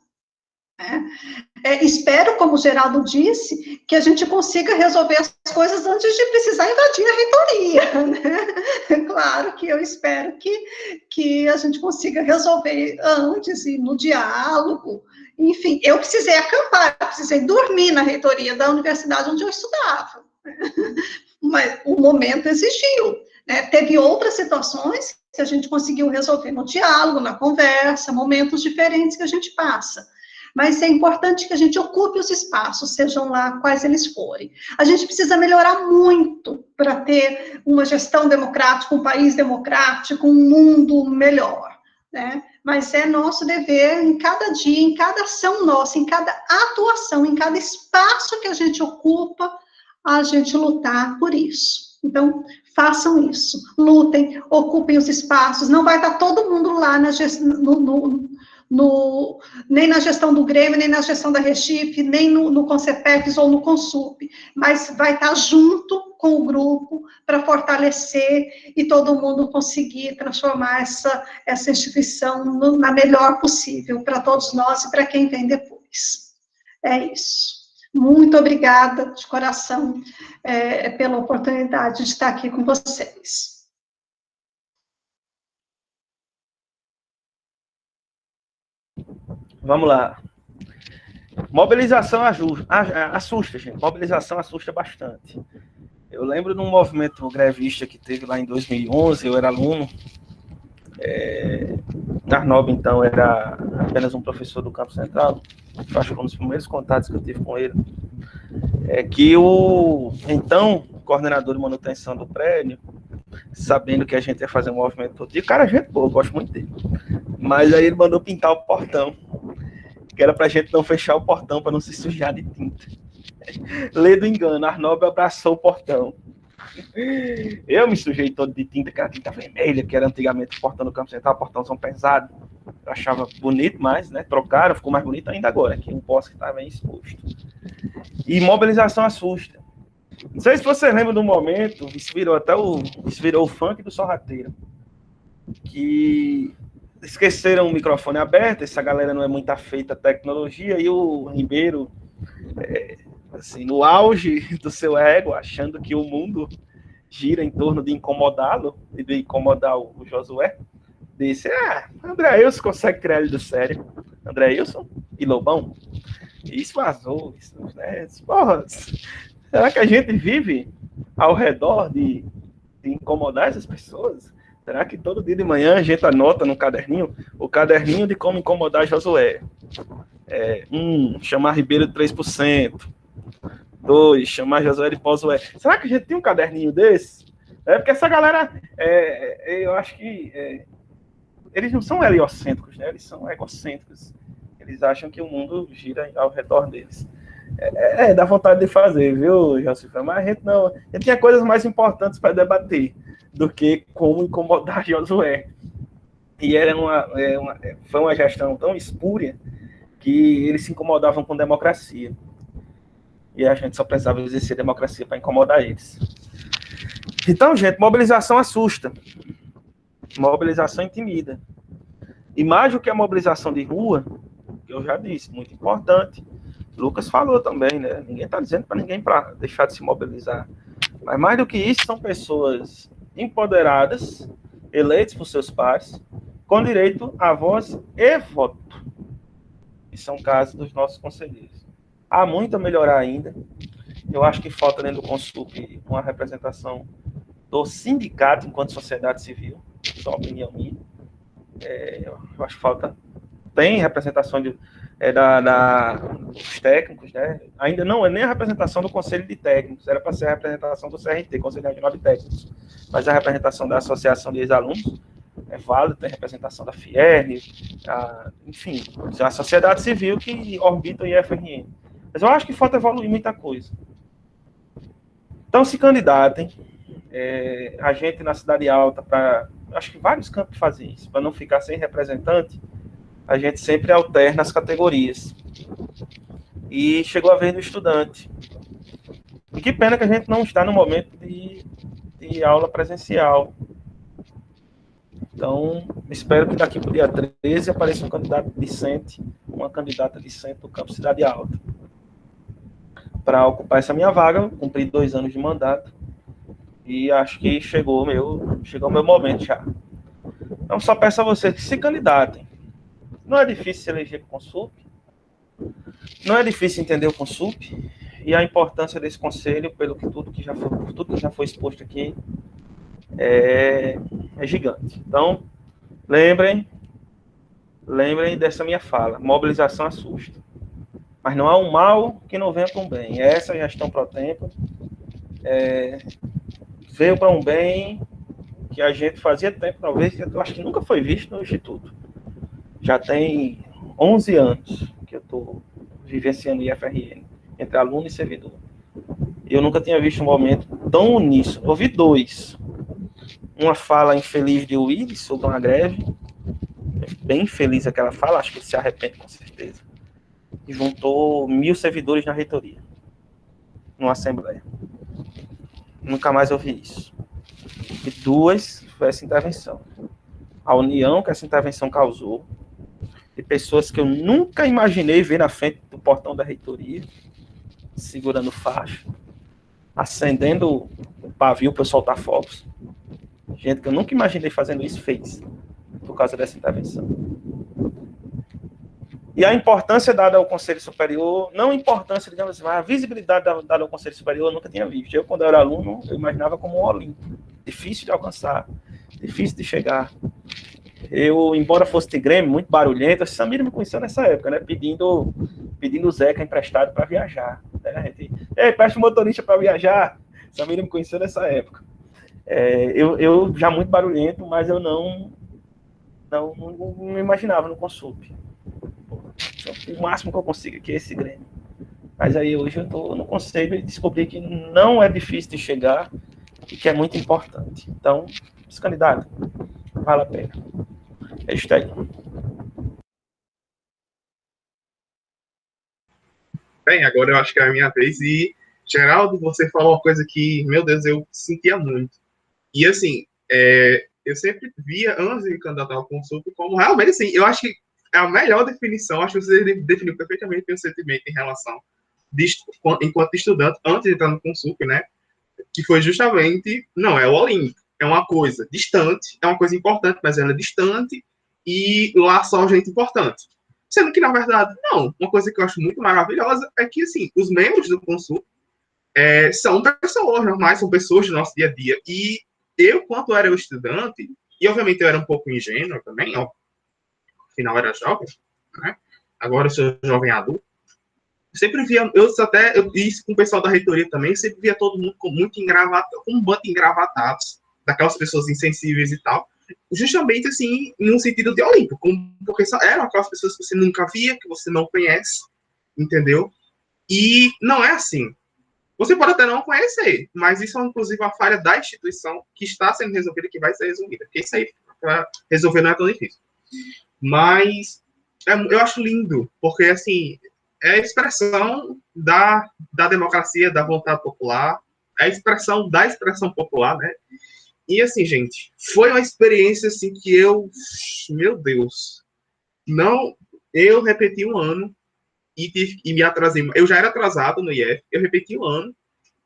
Espero, como o Geraldo disse, que a gente consiga resolver as coisas antes de precisar invadir a reitoria, né? Claro que eu espero que a gente consiga resolver antes, e no diálogo. Enfim, eu precisei acampar, eu precisei dormir na reitoria da universidade onde eu estudava. Mas o momento exigiu, né? Teve outras situações que a gente conseguiu resolver no diálogo, na conversa, momentos diferentes que a gente passa. Mas é importante que a gente ocupe os espaços, sejam lá quais eles forem. A gente precisa melhorar muito para ter uma gestão democrática, um país democrático, um mundo melhor, né? Mas é nosso dever, em cada dia, em cada ação nossa, em cada atuação, em cada espaço que a gente ocupa, a gente lutar por isso. Então, façam isso, lutem, ocupem os espaços, não vai estar todo mundo lá nem na gestão do Grêmio, nem na gestão da Recife, nem no Concepex ou no Consup, mas vai estar junto com o grupo para fortalecer e todo mundo conseguir transformar essa instituição na melhor possível para todos nós e para quem vem depois. É isso. Muito obrigada, de coração, pela oportunidade de estar aqui com vocês. Vamos lá. Mobilização assusta, gente. Mobilização assusta bastante. Eu lembro de um movimento grevista que teve lá em 2011, eu era aluno. Arnob, então, era apenas um professor do Campo Central. Eu acho que foi um dos primeiros contatos que eu tive com ele. Que o, então, coordenador de manutenção do prédio, sabendo que a gente ia fazer um movimento todo dia, cara, gente boa, eu gosto muito dele. Mas aí ele mandou pintar o portão, que era pra gente não fechar o portão, para não se sujar de tinta. Lê do engano, Arnob abraçou o portão. Eu me sujei todo de tinta, que era tinta vermelha, que era antigamente o portão do Campo Central, portãozão pesado. Eu achava bonito, mas, né, trocaram, ficou mais bonito ainda agora, que um poste que estava bem exposto. E mobilização assusta. Não sei se você lembra do momento, isso virou o funk do sorrateiro, que esqueceram o microfone aberto, essa galera não é muito afeita à tecnologia, e o Ribeiro, assim, no auge do seu ego, achando que o mundo gira em torno de incomodá-lo e de incomodar o Josué, disse, André Ilson consegue tirar ele do sério. André Ilson e Lobão. E isso vazou. Né? Porra, será que a gente vive ao redor de incomodar essas pessoas? Será que todo dia de manhã a gente anota no caderninho o caderninho de como incomodar Josué? Chamar Ribeiro de 3%. 2, chamar Josué de Pozué. Será que a gente tem um caderninho desse? Porque essa galera, eu acho que eles não são heliocêntricos, né? Eles são egocêntricos. Eles acham que o mundo gira ao redor deles. Dá vontade de fazer, viu, Josifa? Mas a gente não. A gente tinha coisas mais importantes para debater do que como incomodar Josué. E foi uma gestão tão espúria que eles se incomodavam com democracia. E a gente só precisava exercer democracia para incomodar eles. Então, gente, mobilização assusta. Mobilização intimida. E mais do que a mobilização de rua, que eu já disse, muito importante. Lucas falou também, né? Ninguém está dizendo para ninguém para deixar de se mobilizar. Mas mais do que isso, são pessoas empoderadas, eleitas por seus pares, com direito a voz e voto. E são casos dos nossos conselheiros. Há muito a melhorar ainda. Eu acho que falta dentro do Consup uma representação do sindicato enquanto sociedade civil. Só opinião minha. Eu acho que falta. Tem representação dos técnicos, né? Ainda não é nem a representação do Conselho de Técnicos, era para ser a representação do CRT, Conselho Regional de Técnicos. Mas a representação da Associação de Ex-Alunos é válida, tem representação da FIERN, enfim, a sociedade civil que orbita o IFRN. Mas eu acho que falta evoluir muita coisa. Então, se candidatem. A gente na Cidade Alta, acho que vários campos fazem isso, para não ficar sem representante, a gente sempre alterna as categorias. E chegou a vez do estudante. E que pena que a gente não está no momento de aula presencial. Então, espero que daqui para o dia 13 apareça um candidato discente, uma candidata discente do campo Cidade Alta. Para ocupar essa minha vaga, cumpri 2 anos de mandato. E acho que chegou o meu momento já. Então, só peço a vocês que se candidatem. Não é difícil se eleger para o Consup. Não é difícil entender o Consup. E a importância desse conselho, por tudo que já foi exposto aqui, é gigante. Então, lembrem dessa minha fala. Mobilização assusta. Mas não há um mal que não venha para um bem. Essa gestão pro tempo veio para um bem que a gente fazia tempo, talvez, eu acho que nunca foi visto no Instituto. Já tem 11 anos que eu estou vivenciando o IFRN, entre aluno e servidor. Eu nunca tinha visto um momento tão uníssono. Ouvi 2. Uma fala infeliz de Willis sobre uma greve, bem infeliz aquela fala, acho que ele se arrepende com certeza, e juntou 1.000 servidores na reitoria, numa assembleia. Nunca mais ouvi isso. E 2 foi essa intervenção. A união que essa intervenção causou, de pessoas que eu nunca imaginei ver na frente do portão da reitoria, segurando faixa, acendendo o pavio para soltar fogos. Gente que eu nunca imaginei fazendo isso, fez, por causa dessa intervenção. E a importância dada ao Conselho Superior, não a importância, digamos assim, mas a visibilidade dada ao Conselho Superior eu nunca tinha visto. Eu, quando eu era aluno, eu imaginava como um Olimpo, difícil de alcançar, difícil de chegar. Eu, embora fosse de Grêmio, muito barulhento, a Samira me conheceu nessa época, né, pedindo o Zeca emprestado para viajar. Né, a gente, presta o motorista para viajar. Samira me conheceu nessa época. Eu já muito barulhento, mas eu não me imaginava no Consup. O máximo que eu consigo aqui é esse Grêmio. Mas aí hoje eu estou no conselho e descobri que não é difícil de chegar e que é muito importante. Então, esse candidato, vale a pena. É isso aí. Bem, agora eu acho que é a minha vez. E, Geraldo, você falou uma coisa que, meu Deus, eu sentia muito. E, assim, eu sempre via, antes de me candidatar ao Consul, como realmente, assim, eu acho que é a melhor definição, acho que você definiu perfeitamente meu sentimento em relação, enquanto estudante, antes de entrar no Consul, né? Que foi justamente, não, é o Olímpico, é uma coisa distante, é uma coisa importante, mas ela é distante, e lá só gente importante. Sendo que, na verdade, não. Uma coisa que eu acho muito maravilhosa é que, assim, os membros do Consul são pessoas normais, são pessoas do nosso dia a dia. E eu, quando era estudante, e obviamente eu era um pouco ingênuo também, ó, afinal eu era jovem, né? Agora eu sou jovem adulto. Sempre via, isso com o pessoal da reitoria também, sempre via todo mundo com muito engravatado, com um bando de engravatados, daquelas pessoas insensíveis e tal, justamente assim, no sentido de Olimpo, porque eram aquelas pessoas que você nunca via, que você não conhece, entendeu? E não é assim. Você pode até não conhecer, mas isso é inclusive uma falha da instituição que está sendo resolvida, que vai ser resolvida, porque isso aí, para resolver, não é tão difícil. Mas eu acho lindo, porque assim, é a expressão da democracia, da vontade popular, é a expressão da expressão popular, né? E assim, gente, foi uma experiência assim que meu Deus, eu repeti um ano e me atrasei. Eu já era atrasado no IF, eu repeti um ano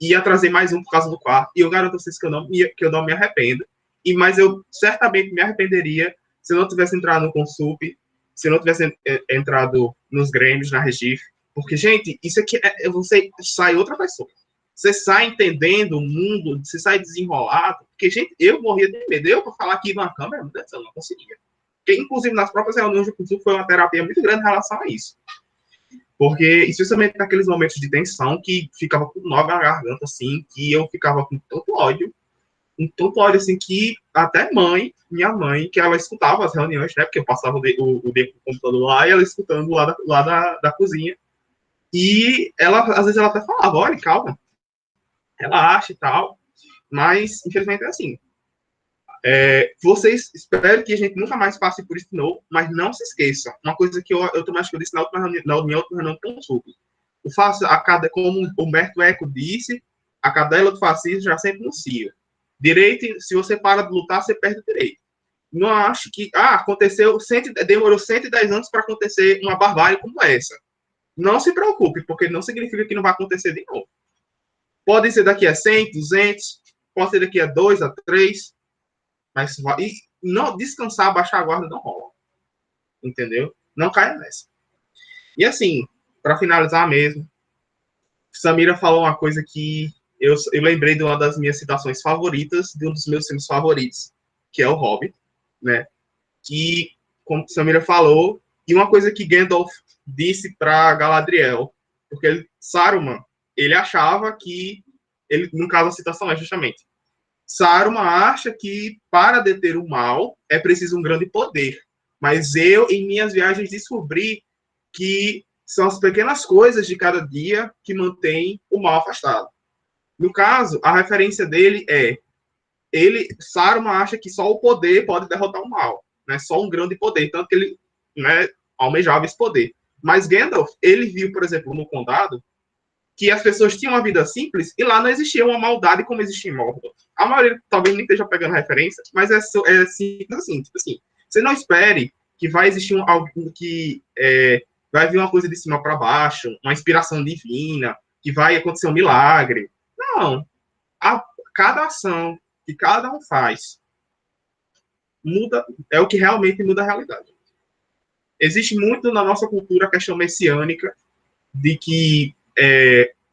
e atrasei mais um por causa do quarto. E eu garanto a vocês que eu não me arrependo. Mas eu certamente me arrependeria se eu não tivesse entrado no Consup, se eu não tivesse entrado nos Grêmios, na Recife. Porque, gente, isso aqui você sai outra pessoa. Você sai entendendo o mundo, você sai desenrolado. Porque, gente, eu morria de medo. Eu, para falar aqui numa câmera, eu não conseguia. Porque, inclusive, nas próprias reuniões do Consup foi uma terapia muito grande em relação a isso. Porque, especialmente naqueles momentos de tensão, que ficava com nó na garganta, assim, que eu ficava com tanto ódio, assim, que até minha mãe, que ela escutava as reuniões, né, porque eu passava o dedo do computador lá, e ela escutando lá da cozinha, e ela, às vezes, ela até falava, olha, calma, relaxa e tal, mas, infelizmente, é assim. Vocês, espero que a gente nunca mais passe por isso de novo, mas não se esqueçam, uma coisa que eu também acho que eu disse na minha outra reunião do Consul. Como o Humberto Eco disse, a cadela do fascismo já sempre anuncia. Direito, se você para de lutar, você perde o direito. Não acho que, aconteceu, demorou 110 anos para acontecer uma barbárie como essa. Não se preocupe, porque não significa que não vai acontecer de novo. Pode ser daqui a 100, 200, pode ser daqui a 2, a 3, mas não descansar, baixar a guarda não rola. Entendeu? Não caia nessa. E assim, para finalizar mesmo, Samira falou uma coisa que eu lembrei de uma das minhas citações favoritas, de um dos meus filmes favoritos, que é o Hobbit, né? Que, como Samira falou, e uma coisa que Gandalf disse para Galadriel, porque Saruman, ele achava que, no caso a citação é justamente, Saruman acha que para deter o mal é preciso um grande poder, mas eu, em minhas viagens, descobri que são as pequenas coisas de cada dia que mantêm o mal afastado. No caso, a referência dele Saruman acha que só o poder pode derrotar o mal, né, só um grão de poder, tanto que ele, né, almejava esse poder. Mas Gandalf, ele viu, por exemplo, no Condado, que as pessoas tinham uma vida simples e lá não existia uma maldade como existia em Mordor. A maioria talvez nem esteja pegando referência, mas é simples assim, tipo assim. Você não espere que vai existir algo que vai vir uma coisa de cima para baixo, uma inspiração divina, que vai acontecer um milagre. Não. Cada ação que cada um faz muda, é o que realmente muda a realidade. Existe muito na nossa cultura a questão messiânica de que,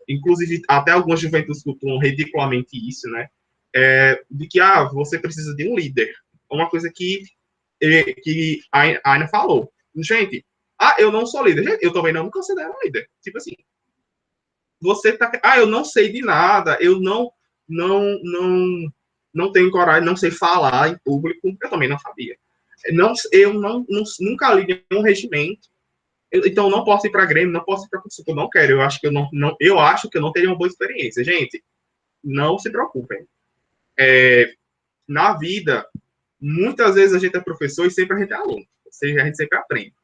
inclusive, até algumas juventudes cultuam ridiculamente isso, né? De que, você precisa de um líder. Uma coisa que a Aina falou. Gente, eu não sou líder. Eu também não me considero um líder. Tipo assim, você tá... eu não sei de nada, eu não tenho coragem, não sei falar em público, eu também não sabia. Eu nunca li nenhum regimento, então não posso ir para Grêmio, não posso ir para Curso, eu não quero, eu acho que eu não teria uma boa experiência. Gente, não se preocupem. Na vida, muitas vezes a gente é professor e sempre a gente é aluno, ou seja, a gente sempre aprende.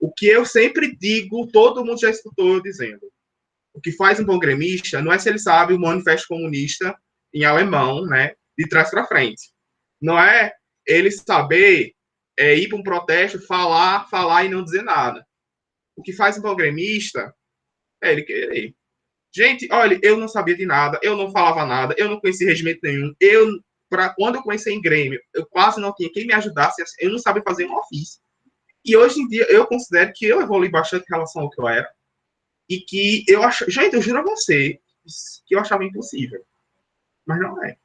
O que eu sempre digo, todo mundo já escutou eu dizendo, o que faz um bom gremista não é se ele sabe o manifesto comunista em alemão, né, de trás para frente. Não é ele saber ir para um protesto, falar e não dizer nada. O que faz um bom gremista é ele querer. Gente, olha, eu não sabia de nada, eu não falava nada, eu não conhecia regimento nenhum. Quando eu comecei em Grêmio, eu quase não tinha quem me ajudasse, eu não sabia fazer um ofício. E hoje em dia, eu considero que eu evolui bastante em relação ao que eu era. E que gente, eu juro a você que eu achava impossível. Mas não é.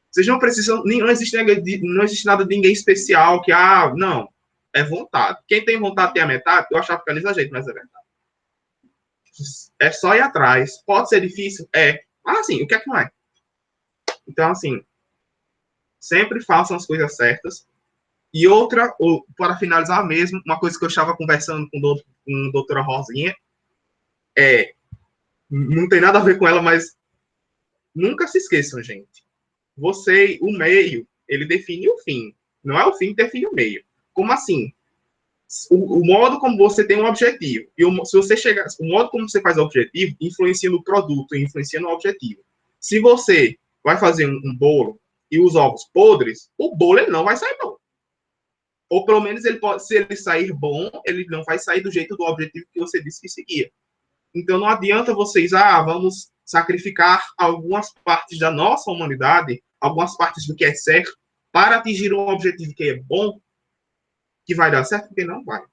Vocês não precisam, não existe nada de ninguém especial que, não, é vontade. Quem tem vontade tem a metade, eu achava que era exagero, mas é verdade. É só ir atrás. Pode ser difícil? Mas assim, o que é que não é? Então, assim, sempre façam as coisas certas. E outra, para finalizar mesmo, uma coisa que eu estava conversando com a doutora Rosinha, não tem nada a ver com ela, mas nunca se esqueçam, gente. O meio, ele define o fim. Não é o fim que define o meio. Como assim? O modo como você tem um objetivo. E o modo como você faz o objetivo influencia no produto, influencia no objetivo. Se você vai fazer um bolo e os ovos podres, o bolo ele não vai sair bom. Ou pelo menos se ele sair bom, ele não vai sair do jeito do objetivo que você disse que seguia. Então não adianta vocês, vamos sacrificar algumas partes da nossa humanidade, algumas partes do que é certo, para atingir um objetivo que é bom, que vai dar certo, porque não vai.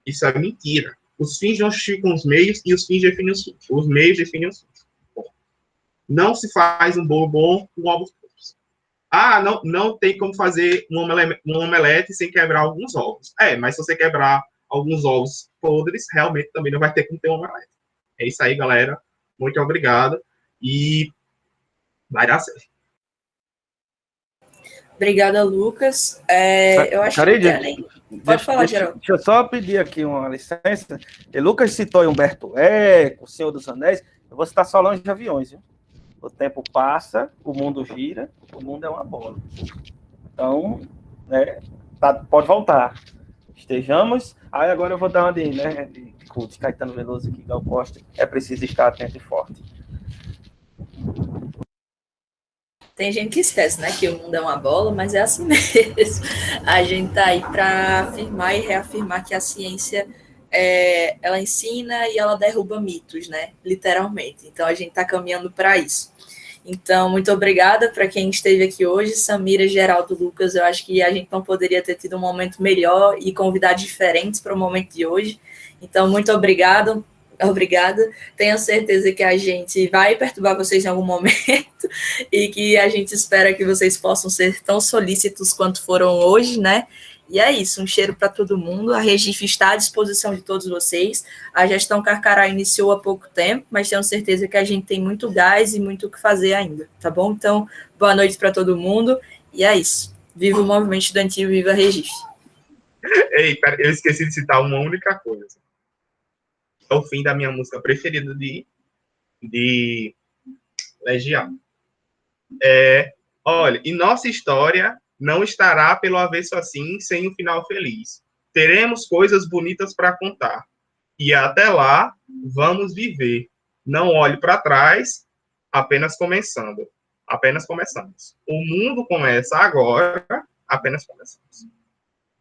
Isso é mentira. Os fins não justificam os meios e os fins definem os fins. Os meios definem os fins. Bom, não se faz um bolo bom com ovos podres. Não tem como fazer um omelete sem quebrar alguns ovos. Mas se você quebrar alguns ovos podres, realmente também não vai ter como ter um omelete. É isso aí, galera. Muito obrigado. E vai dar certo. Obrigada, Lucas. Eu acho Carídia, que além... Pode falar, Geraldo. Deixa eu só pedir aqui uma licença. Lucas citou Humberto Eco, O Senhor dos Anéis. Eu vou citar Solange de Aviões. Viu? O tempo passa, o mundo gira, o mundo é uma bola. Então, pode voltar. Estejamos. Agora eu vou dar uma de Caetano Veloso aqui, Gal Costa. É preciso estar atento e forte. Tem gente que esquece, né, que o mundo é uma bola, mas é assim mesmo. A gente está aí para afirmar e reafirmar que a ciência, ela ensina e ela derruba mitos, né, literalmente. Então, a gente está caminhando para isso. Então, muito obrigada para quem esteve aqui hoje, Samira, Geraldo, Lucas. Eu acho que a gente não poderia ter tido um momento melhor e convidados diferentes para o momento de hoje. Então, muito obrigada. Tenho certeza que a gente vai perturbar vocês em algum momento e que a gente espera que vocês possam ser tão solícitos quanto foram hoje, né? E é isso, um cheiro para todo mundo. A Recife está à disposição de todos vocês. A gestão Carcará iniciou há pouco tempo, mas tenho certeza que a gente tem muito gás e muito o que fazer ainda, tá bom? Então, boa noite para todo mundo e é isso. Viva o movimento estudantil, viva Recife. Ei, pera, eu esqueci de citar uma única coisa. É o fim da minha música preferida de Legião. Olha, em nossa história, não estará pelo avesso assim, sem um final feliz. Teremos coisas bonitas para contar. E até lá, vamos viver. Não olhe para trás, apenas começando. Apenas começamos. O mundo começa agora, apenas começamos.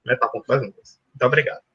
Metal.das. Muito obrigado.